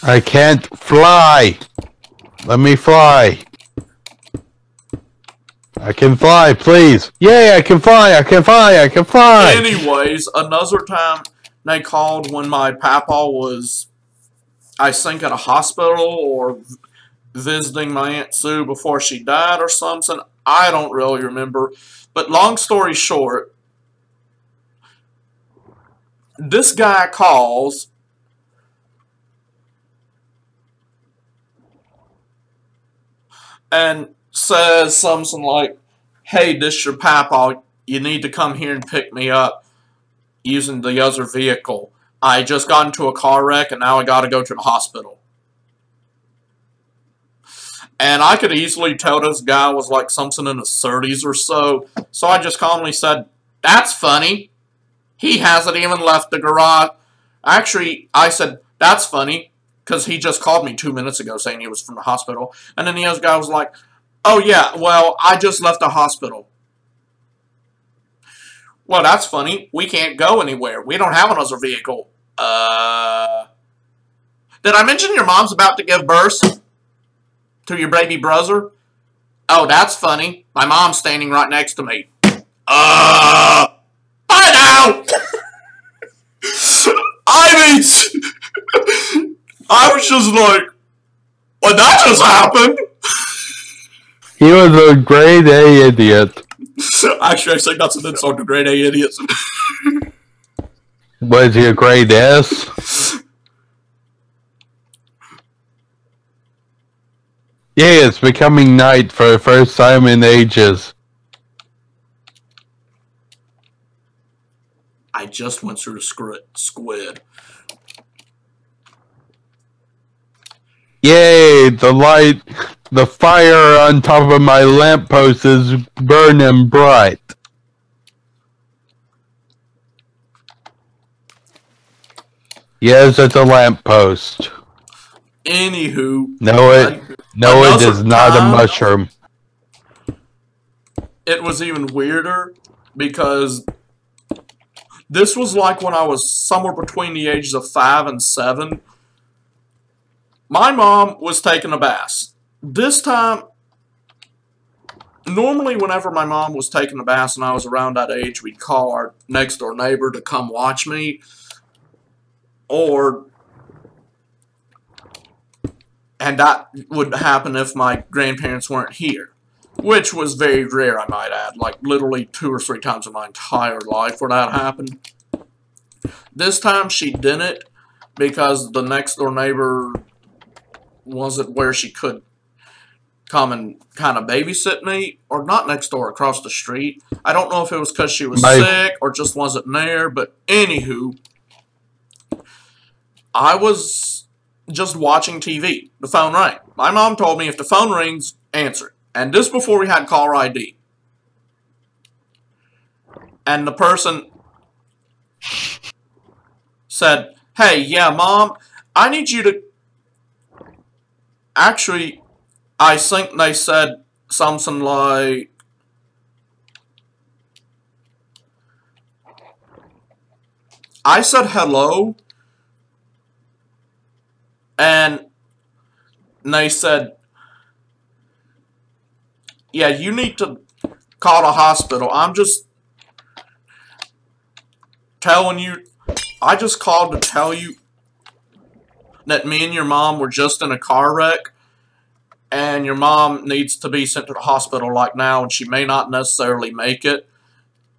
I can't fly. Let me fly. I can fly, please. Yay, I can fly, I can fly, I can fly. Anyways, another time they called when my papa was, I think, at a hospital or visiting my Aunt Sue before she died or something. I don't really remember. But long story short, this guy calls and says something like, hey, this is your papa. You need to come here and pick me up using the other vehicle. I just got into a car wreck and now I got to go to the hospital. And I could easily tell this guy was like something in his 30s or so. So I just calmly said, that's funny. He hasn't even left the garage. Actually, I said, that's funny. Because he just called me 2 minutes ago saying he was from the hospital. And then the other guy was like, oh yeah, well, I just left the hospital. Well, that's funny. We can't go anywhere. We don't have another vehicle. Did I mention your mom's about to give birth to your baby brother? Oh, that's funny. My mom's standing right next to me. Bye now! I mean... I was just like, what, that just happened? He was a grade A idiot. Actually, I think that's an insult to grade A idiots. Was he a grade S? Yeah, it's becoming night for the first time in ages. I just went through the squid. Yay, the light, the fire on top of my lamppost is burning bright. Yes, it's a lamppost. Anywho. No, it is not a mushroom. It was even weirder because this was like when I was somewhere between the ages of 5 and 7. My mom was taking a bath. This time, normally whenever my mom was taking a bath and I was around that age, we'd call our next door neighbor to come watch me. And that would happen if my grandparents weren't here. Which was very rare, I might add. Like literally 2 or 3 times in my entire life where that happened. This time she didn't because the next door neighbor wasn't where she could come and kind of babysit me, or not next door, across the street. I don't know if it was because she was sick or just wasn't there, but anywho, I was just watching TV. The phone rang. My mom told me if the phone rings, answer it. And this before we had caller ID. And the person said, hey, yeah, Mom, I need you to... Actually, I think they said something like... I said hello. And they said, yeah, you need to call the hospital. I'm just telling you, I just called to tell you that me and your mom were just in a car wreck, and your mom needs to be sent to the hospital like now, and she may not necessarily make it.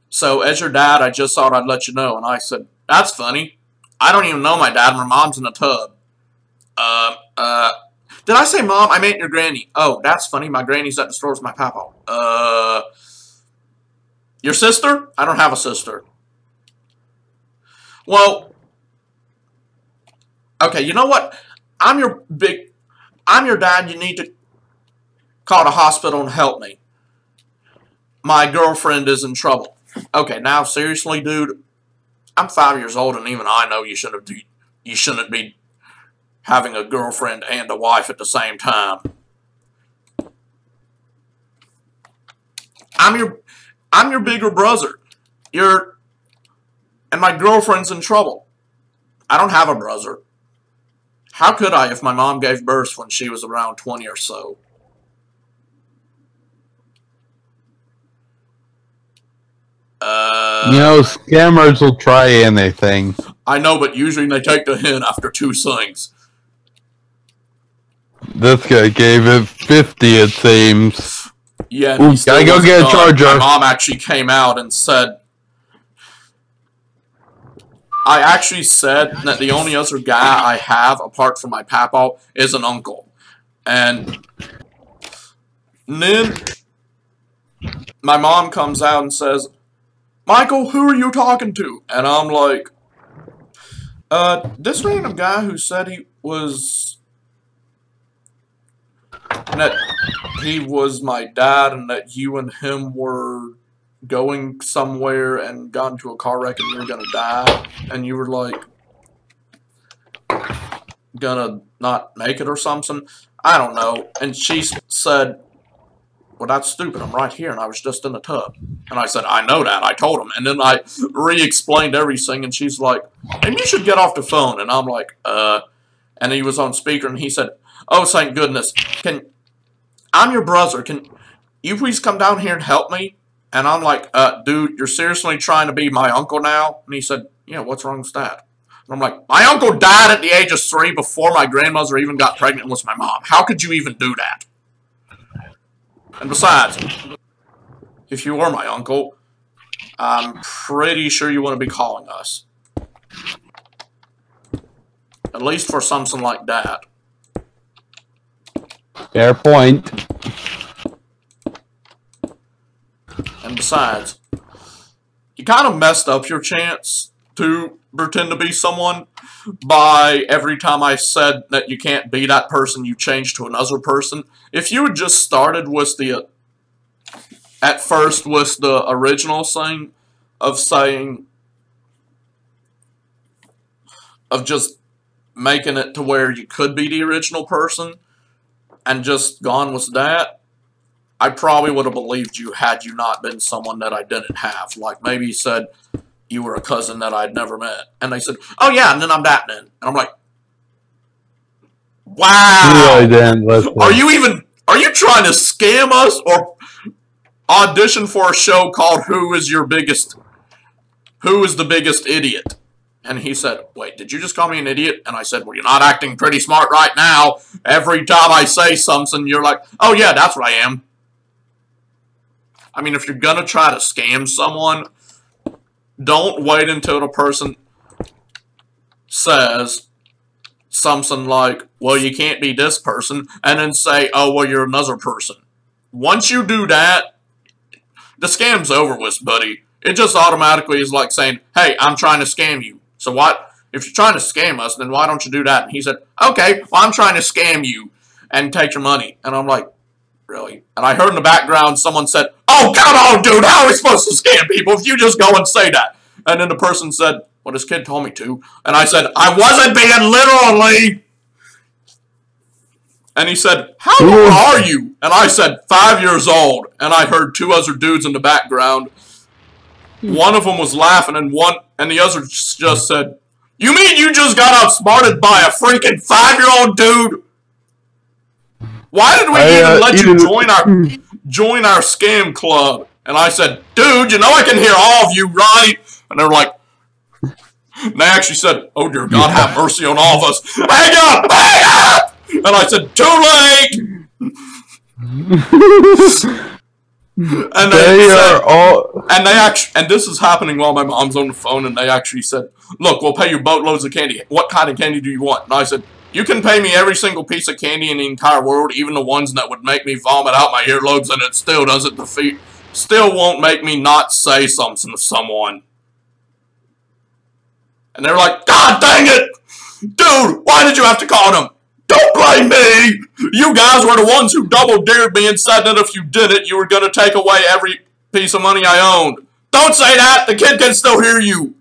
So, as your dad, I just thought I'd let you know. And I said, that's funny. I don't even know my dad. My mom's in the tub. Did I say mom? I meant your granny. Oh, that's funny. My granny's at the store with my papa. Your sister? I don't have a sister. Well, okay, you know what? I'm your dad. You need to call the hospital and help me. My girlfriend is in trouble. Okay, now seriously, dude, I'm 5 years old and even I know you shouldn't be having a girlfriend and a wife at the same time. I'm your bigger brother. And my girlfriend's in trouble. I don't have a brother. How could I if my mom gave birth when she was around 20 or so? You know, scammers will try anything. I know, but usually they take the hint after 2 things. This guy gave it 50, it seems. Yeah, ooh, gotta go get a charger. My mom actually came out and said, I actually said that the only other guy I have, apart from my papa, is an uncle. And then my mom comes out and says, Michael, who are you talking to? And I'm like, this random guy who said he was my dad and that you and him were going somewhere and got into a car wreck and you were gonna die, and you were like gonna not make it or something. I don't know. And she said, well, that's stupid. I'm right here and I was just in the tub. And I said, I know that. I told him. And then I re-explained everything and she's like, maybe you should get off the phone. And I'm like, and he was on speaker and he said, oh, thank goodness. I'm your brother. Can you please come down here and help me? And I'm like, dude, you're seriously trying to be my uncle now? And he said, yeah, what's wrong with that? And I'm like, my uncle died at the age of 3 before my grandmother even got pregnant with my mom. How could you even do that? And besides, if you were my uncle, I'm pretty sure you wouldn't be calling us. At least for something like that. Fair point. And besides, you kind of messed up your chance to pretend to be someone by every time I said that you can't be that person, you changed to another person. If you had just started with at first with the original thing of saying, of just making it to where you could be the original person and just gone with that, I probably would have believed you had you not been someone that I didn't have. Like maybe you said you were a cousin that I'd never met. And they said, oh yeah, and then I'm that then. And I'm like, wow. Are you trying to scam us or audition for a show called Who is the Biggest Idiot? And he said, wait, did you just call me an idiot? And I said, well, you're not acting pretty smart right now. Every time I say something, you're like, oh yeah, that's what I am. I mean, if you're going to try to scam someone, don't wait until the person says something like, well, you can't be this person, and then say, oh, well, you're another person. Once you do that, the scam's over with, buddy. It just automatically is like saying, hey, I'm trying to scam you. So what? If you're trying to scam us, then why don't you do that? And he said, okay, well, I'm trying to scam you and take your money. And I'm like, really? And I heard in the background someone said, oh, come on, dude, how are we supposed to scam people if you just go and say that? And then the person said, well, this kid told me to. And I said, I wasn't being literally. And he said, how old are you? And I said, 5 years old. And I heard 2 other dudes in the background. One of them was laughing, and the other just said, you mean you just got outsmarted by a freaking 5-year-old dude? Why did we even let you join our scam club? And I said, dude, you know I can hear all of you, right? And they were like, and they actually said, oh dear God, have mercy on all of us. Hang up! Hang up! And I said, too late! And and this is happening while my mom's on the phone, and they actually said, look, we'll pay you boatloads of candy. What kind of candy do you want? And I said, you can pay me every single piece of candy in the entire world, even the ones that would make me vomit out my earlobes, and it still won't make me not say something to someone. And they're like, God dang it! Dude, why did you have to call them? Don't blame me! You guys were the ones who double-dared me and said that if you did it, you were going to take away every piece of money I owned. Don't say that! The kid can still hear you!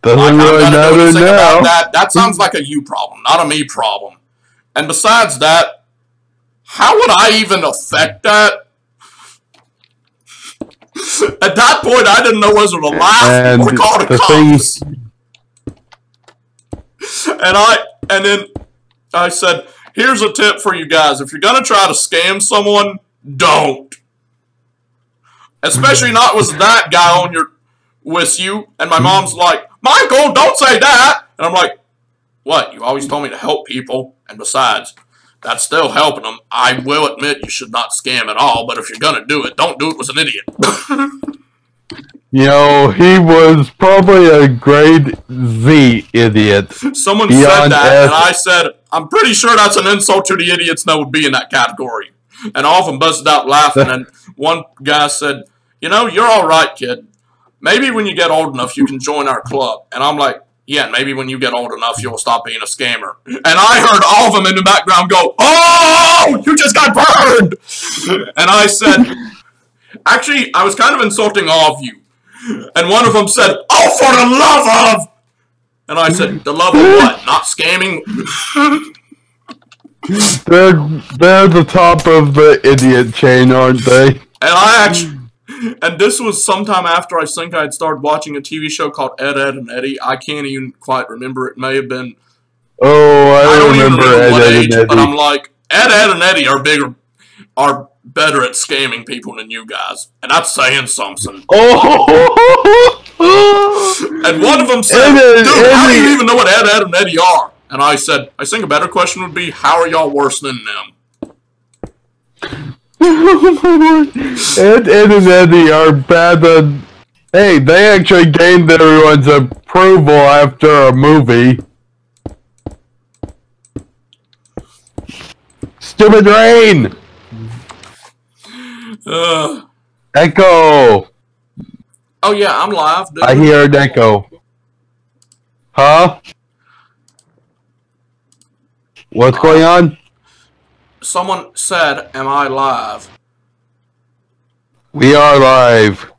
Doesn't really matter now. That sounds like a you problem, not a me problem. And besides that, how would I even affect that? At that point, I didn't know whether to laugh or call the cops. And then I said, here's a tip for you guys. If you're going to try to scam someone, don't. Especially not with that guy with you. And my mom's like, Michael, don't say that. And I'm like, what? You always told me to help people. And besides, that's still helping them. I will admit you should not scam at all. But if you're going to do it, don't do it with an idiot. You know, he was probably a grade Z idiot. Someone said that, and I said, I'm pretty sure that's an insult to the idiots that would be in that category. And all of them busted out laughing, and one guy said, you know, you're all right, kid. Maybe when you get old enough, you can join our club. And I'm like, yeah, maybe when you get old enough, you'll stop being a scammer. And I heard all of them in the background go, oh, you just got burned! And I said, actually, I was kind of insulting all of you. And one of them said, oh, for the love of! And I said, the love of what? Not scamming? They're the top of the idiot chain, aren't they? And this was sometime after I think I had started watching a TV show called Ed, Ed, and Eddie. I can't even quite remember. It may have been... Oh, I don't remember Ed, Ed, and Eddie. But I'm like, Ed, Ed, and Eddie are better at scamming people than you guys. And that's saying something. Oh! And one of them said, dude, how do you even know what Ed, Ed, and Eddie are? And I said, I think a better question would be, how are y'all worse than them? Ed, Ed, and Eddie are bad at... Hey, they actually gained everyone's approval after a movie. Stupid rain! Echo! Oh yeah, I'm live, dude. I hear an echo. Huh? What's going on? Someone said, am I live? We are live.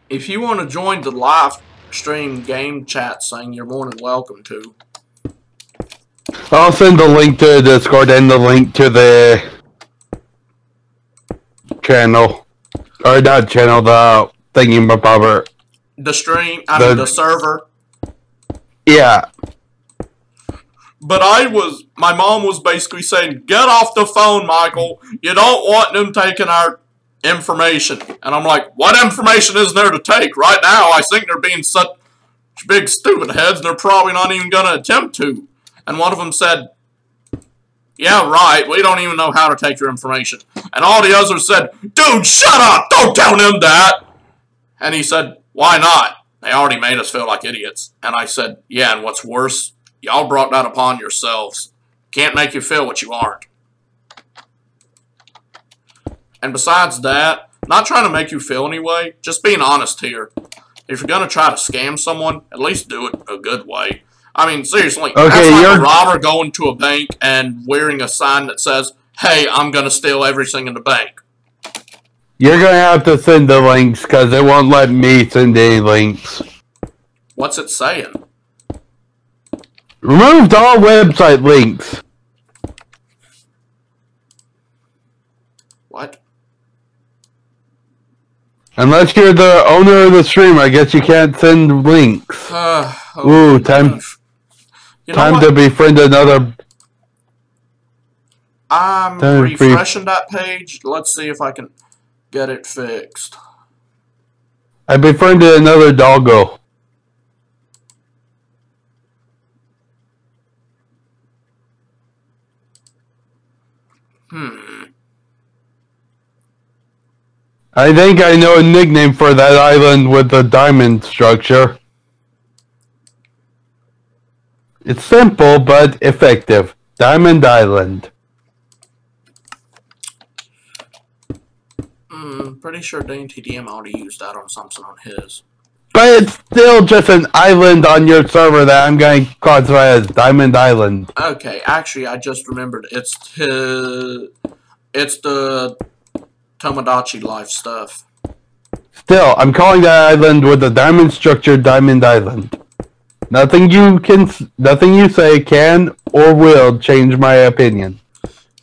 If you want to join the live stream game chat thing, you're more than welcome to. I'll send the link to the Discord and the link to the channel. Or not channel, the thingy-mabobber. The stream, the server. Yeah. But my mom was basically saying, get off the phone, Michael. You don't want them taking our information. And I'm like, what information is there to take? Right now, I think they're being such big stupid heads, they're probably not even going to attempt to. And one of them said, yeah, right, we don't even know how to take your information. And all the others said, dude, shut up, don't tell them that. And he said, why not? They already made us feel like idiots. And I said, yeah, and what's worse, y'all brought that upon yourselves. Can't make you feel what you aren't. And besides that, not trying to make you feel anyway, just being honest here. If you're going to try to scam someone, at least do it a good way. I mean, seriously, okay, that's like a robber going to a bank and wearing a sign that says, hey, I'm going to steal everything in the bank. You're going to have to send the links, because it won't let me send any links. What's it saying? Removed all website links. What? Unless you're the owner of the stream, I guess you can't send links. Ooh, time to befriend another. I'm refreshing that page. Let's see if I can get it fixed. I befriended another doggo. I think I know a nickname for that island with the diamond structure. It's simple but effective. Diamond Island. Pretty sure DTDM already used that on something on his. But it's still just an island on your server that I'm going to classify as Diamond Island. Okay, actually, I just remembered. It's the Tomodachi Life stuff. Still, I'm calling that island with the diamond structure Diamond Island. Nothing you say can or will change my opinion.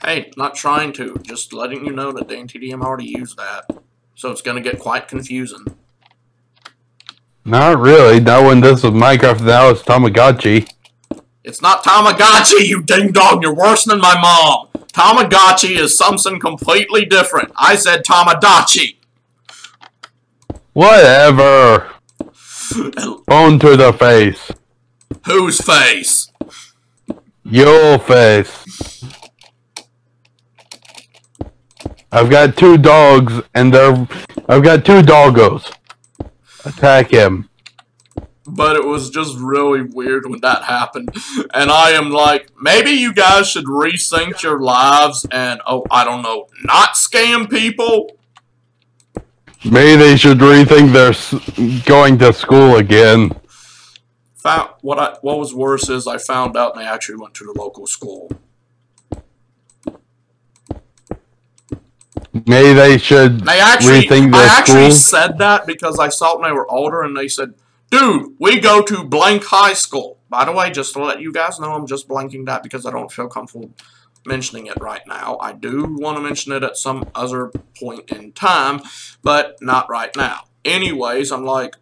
Hey, not trying to. Just letting you know that DTDM already used that. So it's going to get quite confusing. Not really. Not when this is Minecraft, now it's Tamagotchi. It's not Tamagotchi, you ding-dong. You're worse than my mom. Tamagotchi is something completely different. I said Tamagotchi. Whatever. Phone to the face. Whose face? Your face. I've got 2 dogs, and I've got 2 doggos. Attack him. But it was just really weird when that happened. And I am like, maybe you guys should resync your lives and, oh, I don't know, not scam people? Maybe they should rethink their going to school again. What was worse is I found out they actually went to the local school. Maybe they should rethink their I actually school. said that because I saw when they were older and they said, dude, we go to blank high school. By the way, just to let you guys know, I'm just blanking that because I don't feel comfortable mentioning it right now. I do want to mention it at some other point in time, but not right now. Anyways, I'm like,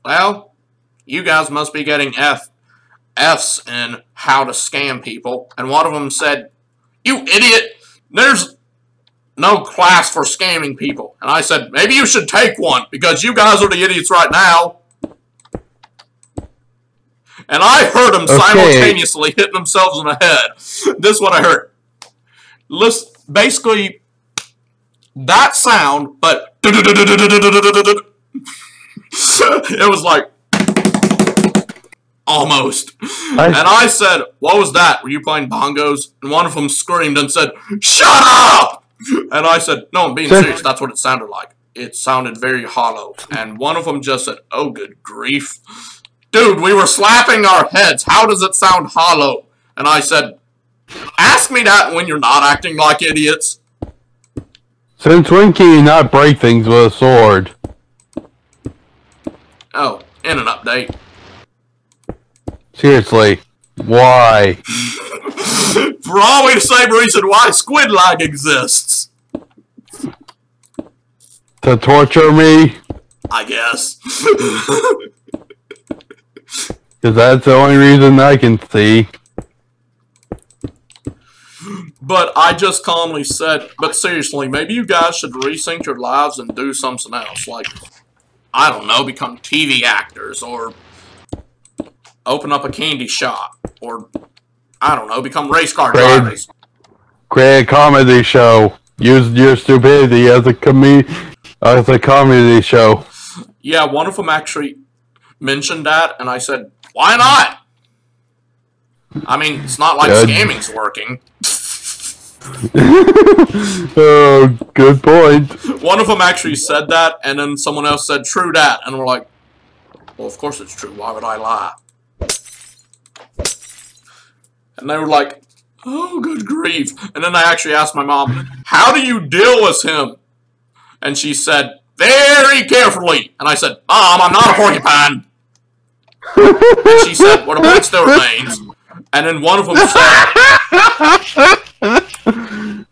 well, you guys must be getting F's in how to scam people. And one of them said, you idiot, there's no class for scamming people. And I said, maybe you should take one because you guys are the idiots right now. And I heard them simultaneously hitting themselves in the head. This is what I heard. Listen, basically, that sound, but it was like, almost. And I said, what was that? Were you playing bongos? And one of them screamed and said, shut up! And I said, no, I'm being serious. That's what it sounded like. It sounded very hollow. And one of them just said, oh, good grief. Dude, we were slapping our heads. How does it sound hollow? And I said, ask me that when you're not acting like idiots. Since when can you not break things with a sword? Oh, in an update. Seriously, why? For always the same reason why Squid lag exists. To torture me? I guess. Because that's the only reason I can see. But I just calmly said, but seriously, maybe you guys should resync your lives and do something else. Like, I don't know, become TV actors, or open up a candy shop, or, I don't know, become race car drivers. Create a comedy show. Use your stupidity as a comedy show. Yeah, one of them actually mentioned that, and I said, why not? I mean, it's not like scamming's working. Oh, good point. One of them actually said that, and then someone else said, true that. And we're like, well, of course it's true. Why would I lie? And they were like, oh, good grief. And then I actually asked my mom, how do you deal with him? And she said, very carefully. And I said, Mom, I'm not a porcupine. And she said, well, the point still remains. And then one of them said,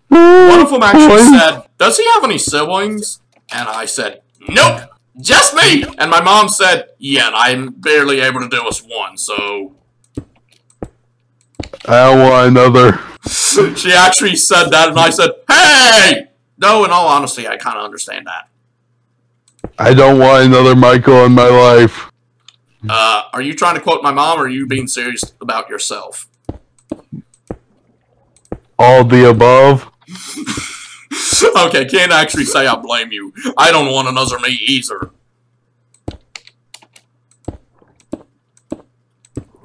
one of them actually said, does he have any siblings? And I said, nope, just me. And my mom said, yeah, and I'm barely able to deal with one, so. I don't want another. She actually said that, and I said, hey! No, in all honesty, I kind of understand that. I don't want another Michael in my life. Are you trying to quote my mom, or are you being serious about yourself? All the above. Okay, can't actually say I blame you. I don't want another me either.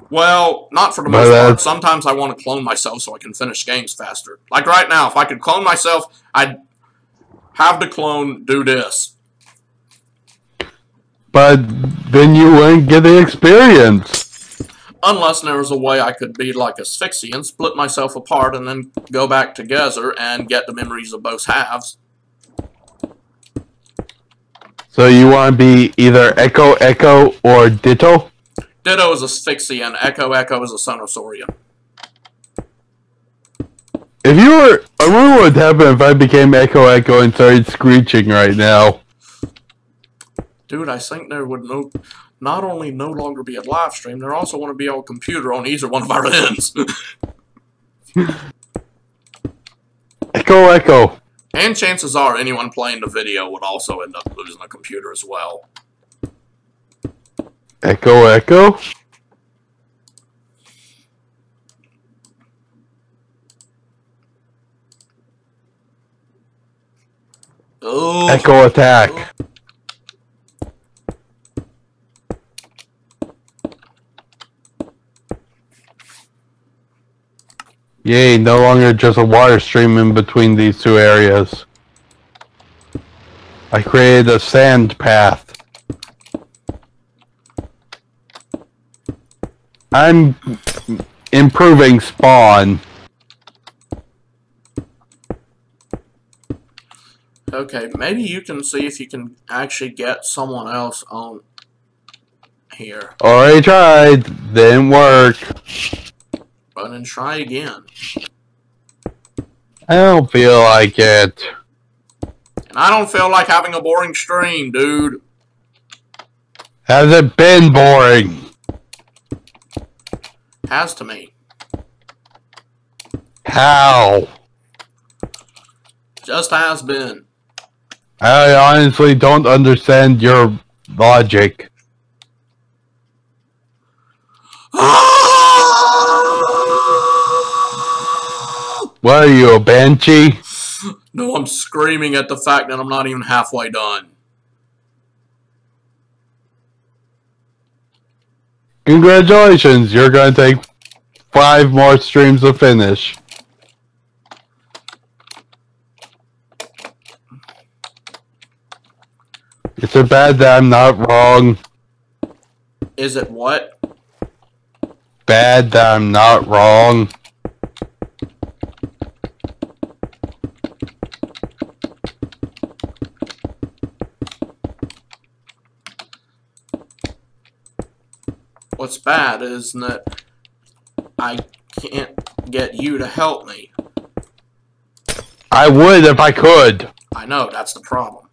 Well, not for the most part. Sometimes I want to clone myself so I can finish games faster. Like right now, if I could clone myself, I'd have the clone do this. But then you wouldn't get the experience. Unless there was a way I could be like Asphyxie and split myself apart and then go back together and get the memories of both halves. So you want to be either Echo Echo or Ditto? Ditto is Asphyxie and Echo Echo is a Sonosaurian. If you were... I wonder what would happen if I became Echo Echo and started screeching right now. Dude, I think there would not only no longer be a live stream, there also want to be a computer on either one of our ends. Echo Echo. And chances are anyone playing the video would also end up losing a computer as well. Echo Echo? Ooh. Echo Attack. Yay, no longer just a water stream in between these two areas. I created a sand path. I'm improving spawn. Okay, maybe you can see if you can actually get someone else on here. Already tried, didn't work. But then try again. I don't feel like it. And I don't feel like having a boring stream, dude. Has it been boring? Has to me. How? Just has been. I honestly don't understand your logic. What are you, a banshee? No, I'm screaming at the fact that I'm not even halfway done. Congratulations, you're gonna take 5 more streams to finish. Is it bad that I'm not wrong? Is it what? Bad that I'm not wrong? What's bad is that I can't get you to help me. I would if I could. I know, that's the problem.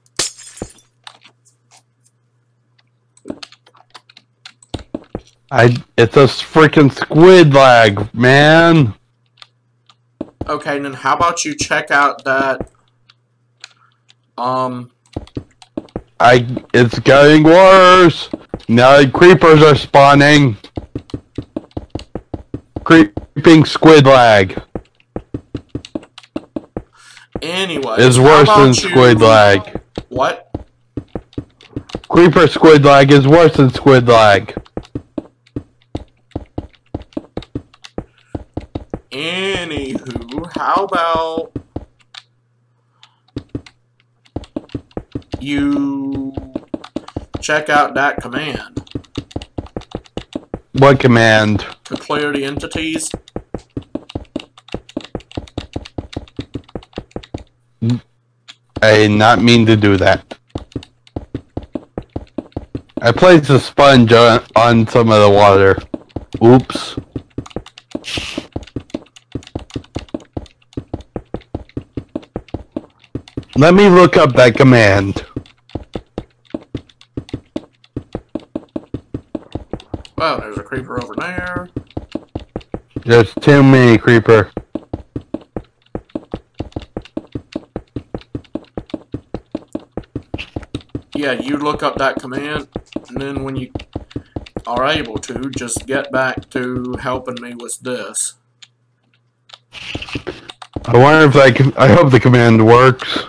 It's a freaking squid lag, man. Okay, then how about you check out that, It's getting worse. Now creepers are spawning. Creeping squid lag. Anyway, is worse than squid lag. What? Creeper squid lag is worse than squid lag. Anywho, how about you check out that command? What command? To clear the entities. I did not mean to do that. I placed a sponge on some of the water. Oops. Let me look up that command. Well, there's a creeper over there. There's too many creeper. Yeah, you look up that command, and then when you are able to, just get back to helping me with this. I wonder if I hope the command works.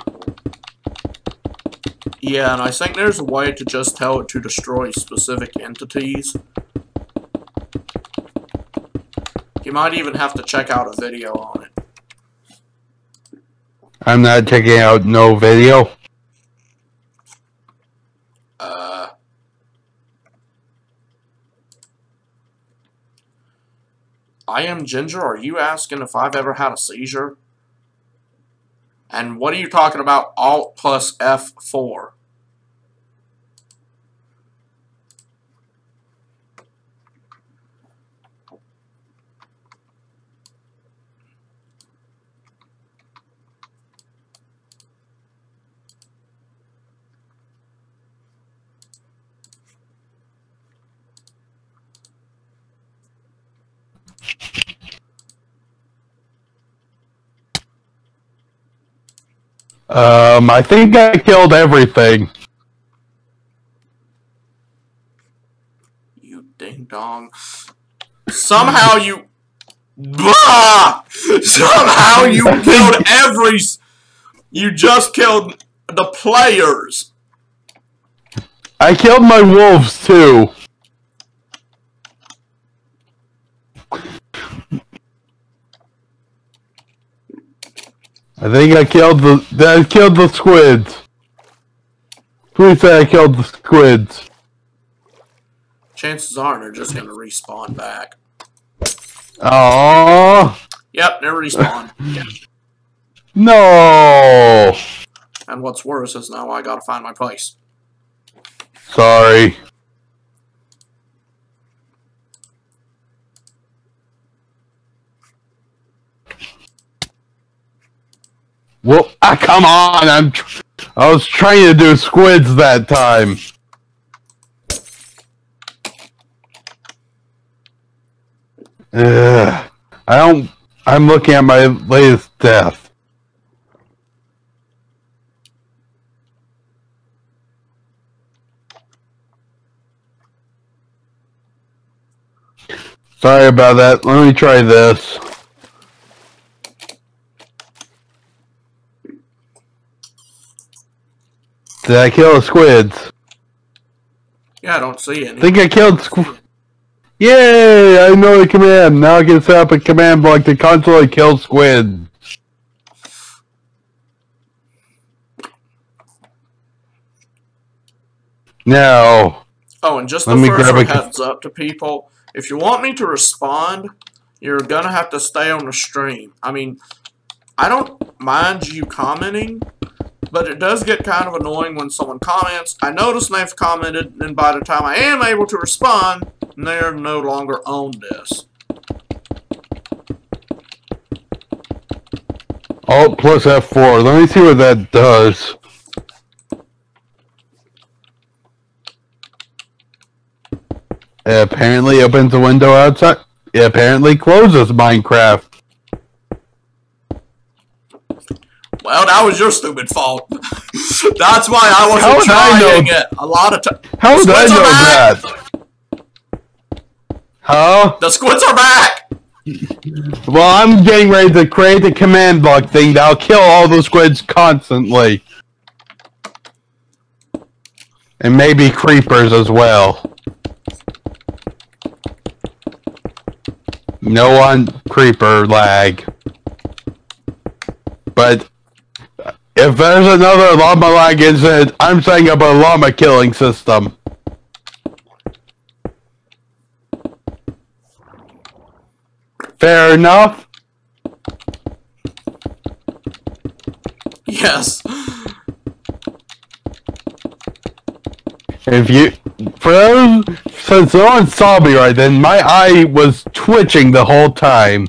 Yeah, and I think there's a way to just tell it to destroy specific entities. You might even have to check out a video on it. I'm not checking out no video. I am Ginger. Are you asking if I've ever had a seizure? And what are you talking about? Alt plus F4. I think I killed everything. You ding dong. Somehow you... Bah! Somehow you killed every... You just killed the players. I killed my wolves too. I think I killed the squids. Please say I killed the squids. Chances are they're just gonna respawn back. Aww. Yep, they're respawned. No. And what's worse is now I gotta find my place. Sorry. Well, come on! I was trying to do squids that time. I'm looking at my latest death. Sorry about that. Let me try this. Did I kill the squids? Yeah, I don't see any. I think I killed squid. Yay! I know the command. Now I can set up a command block to constantly kill squid. Now. Oh, and just the first heads up to people. If you want me to respond, you're gonna have to stay on the stream. I mean, I don't mind you commenting, but it does get kind of annoying when someone comments. I notice they've commented, and by the time I am able to respond, they're no longer on this. Alt plus F4. Let me see what that does. It apparently opens the window outside. It apparently closes Minecraft. Well, that was your stupid fault. That's why I wasn't trying it a lot of times. How would I know that? Huh? The squids are back! Well, I'm getting ready to create a command block thing that'll kill all the squids constantly. And maybe creepers as well. No on creeper lag. But if there's another llama lag incident, I'm setting up a llama killing system. Fair enough? Yes. If you... Since no one saw me right then, my eye was twitching the whole time.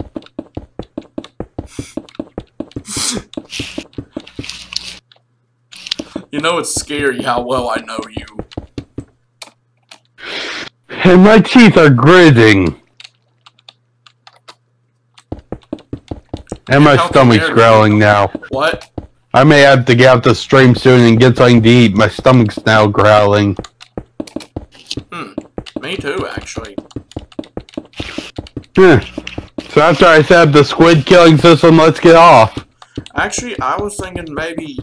You know, it's scary how well I know you. And my teeth are gritting. And my stomach's growling now. What? I may have to get out the stream soon and get something to eat. My stomach's now growling. Me too, actually. So after I set up the squid killing system, let's get off. Actually, I was thinking maybe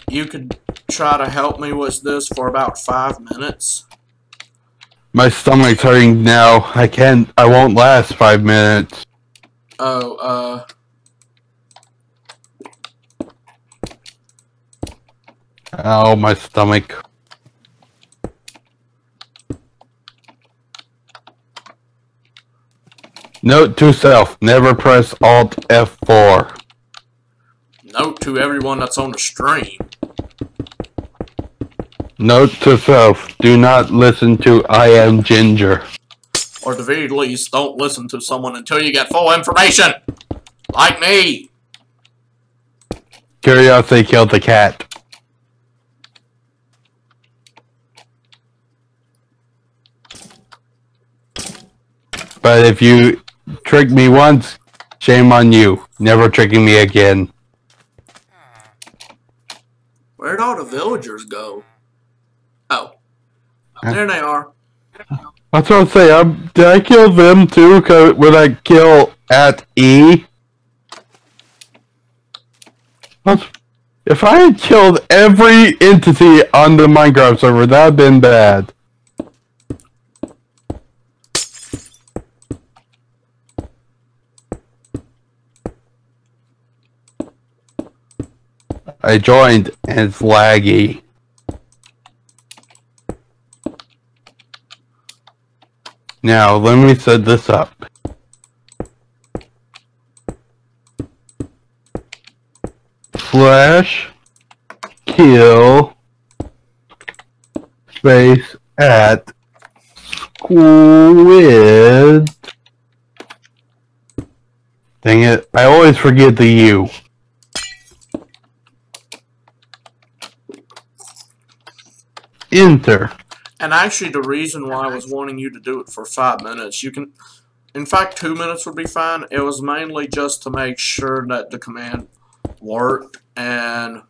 you could try to help me with this for about 5 minutes. My stomach's hurting now. I won't last 5 minutes. Oh, Ow, my stomach. Note to self, never press Alt F4. Note to everyone that's on the stream. Note to self, do not listen to I Am Ginger. Or at the very least, don't listen to someone until you get full information. Like me. Curiosity killed the cat. But if you trick me once, shame on you. Never tricking me again. Where'd all the villagers go? Oh. There they are. I was going to say, did I kill them too? With I kill at E? If I had killed every entity on the Minecraft server, that would have been bad. I joined and it's laggy. Now, let me set this up. Slash kill space at squid. Dang it, I always forget the U. Enter. And actually, the reason why I was wanting you to do it for 5 minutes, you can... In fact, 2 minutes would be fine. It was mainly just to make sure that the command worked, and...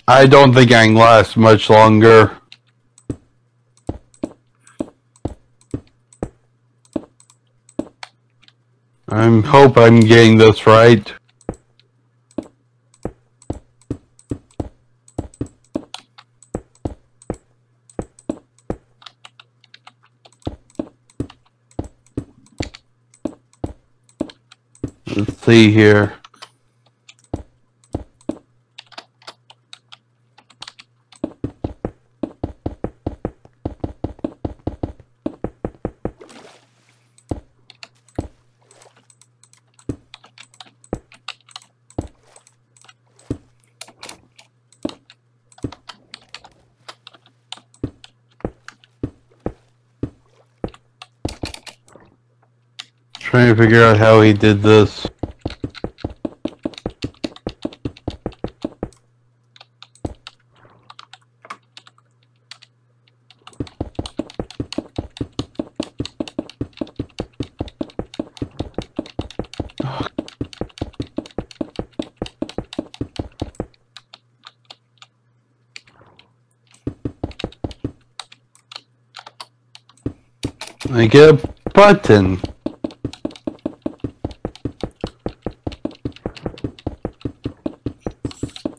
I don't think I can last much longer. I hope I'm getting this right. Let's see here. Trying to figure out how he did this. I get a button.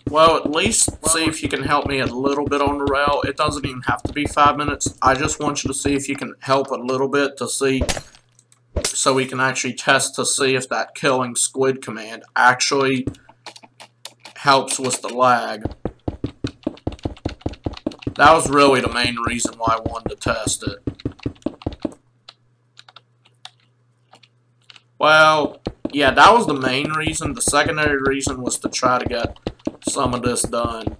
Well, at least see if you can help me a little bit on the rail. It doesn't even have to be 5 minutes. I just want you to see if you can help a little bit to see, so we can actually test to see if that killing squid command actually helps with the lag. That was really the main reason why I wanted to test it. Well, yeah, that was the main reason. The secondary reason was to try to get some of this done.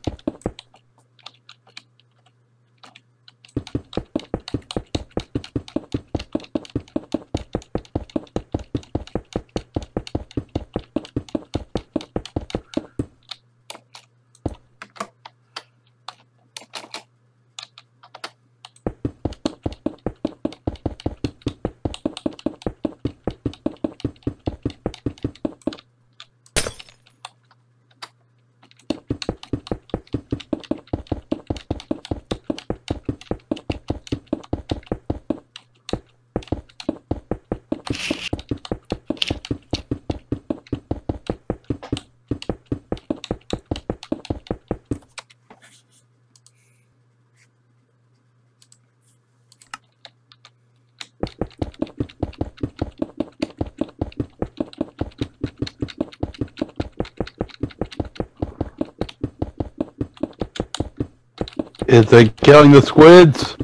Is it killing the squids?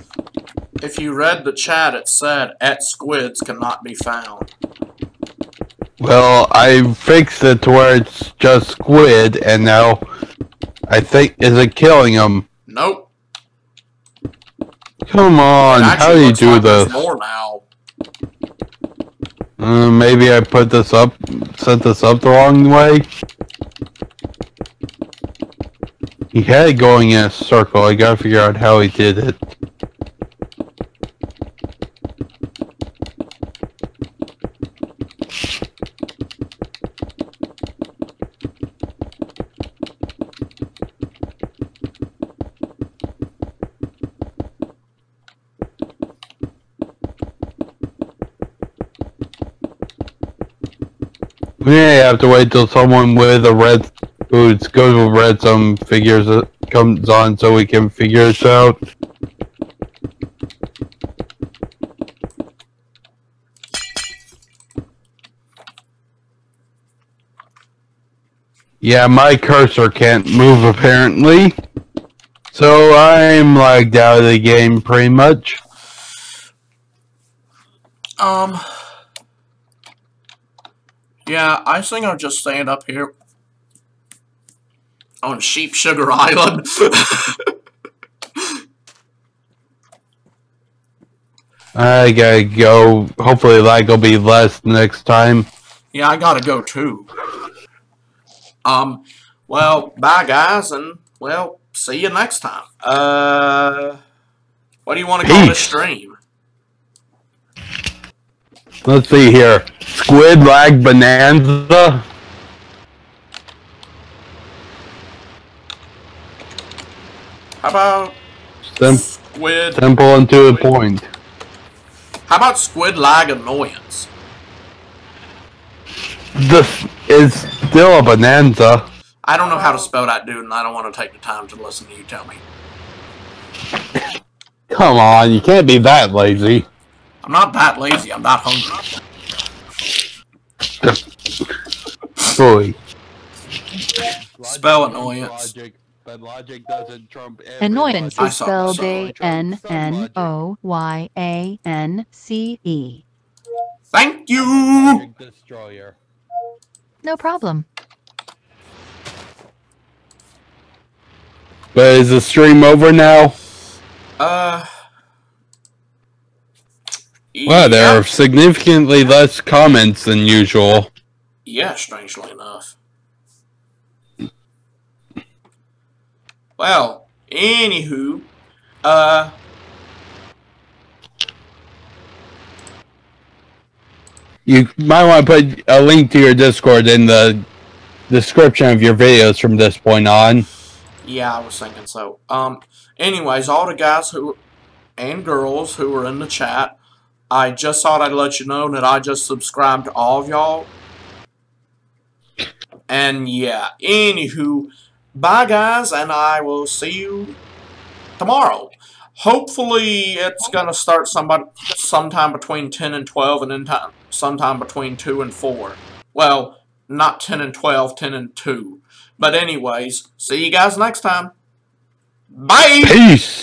If you read the chat, it said squids cannot be found. Well, I fixed it to where it's just squid, and now I think, is it killing them? Nope. Come on, how do you do this? There's more now. Maybe I put this up, set this up the wrong way. He had it going in a circle. I gotta figure out how he did it. We may have to wait till someone with a red who's good with red zone figures comes on so we can figure this out. Yeah, my cursor can't move apparently. So I'm lagged out of the game pretty much. Yeah, I think I'll just stand up here on Sheep Sugar Island. I gotta go. Hopefully lag will be less next time. Yeah, I gotta go too. Well, bye guys, and well, see you next time. What do you want to call this stream? Let's see here. Squid lag bonanza. How about Squid? Simple and to the point. How about Squid lag annoyance? This is still a bonanza. I don't know how to spell that, dude, and I don't want to take the time to listen to you tell me. Come on, you can't be that lazy. I'm not that lazy, I'm that hungry. Boy. Spell annoyance. But logic doesn't trump Annoyance is spelled Annoyance. Annoyance. Thank you! Destroyer. No problem. But is the stream over now? Wow, there are significantly less comments than usual. Yeah, strangely enough. Well, anywho, you might want to put a link to your Discord in the description of your videos from this point on. Yeah, I was thinking so. Anyways, all the guys who and girls who were in the chat, I just thought I'd let you know that I just subscribed to all of y'all. And yeah, anywho, bye guys, and I will see you tomorrow. Hopefully it's gonna start sometime between 10 and 12, and then sometime between 2 and 4. Well, not 10 and 12, 10 and 2. But anyways, see you guys next time. Bye! Peace!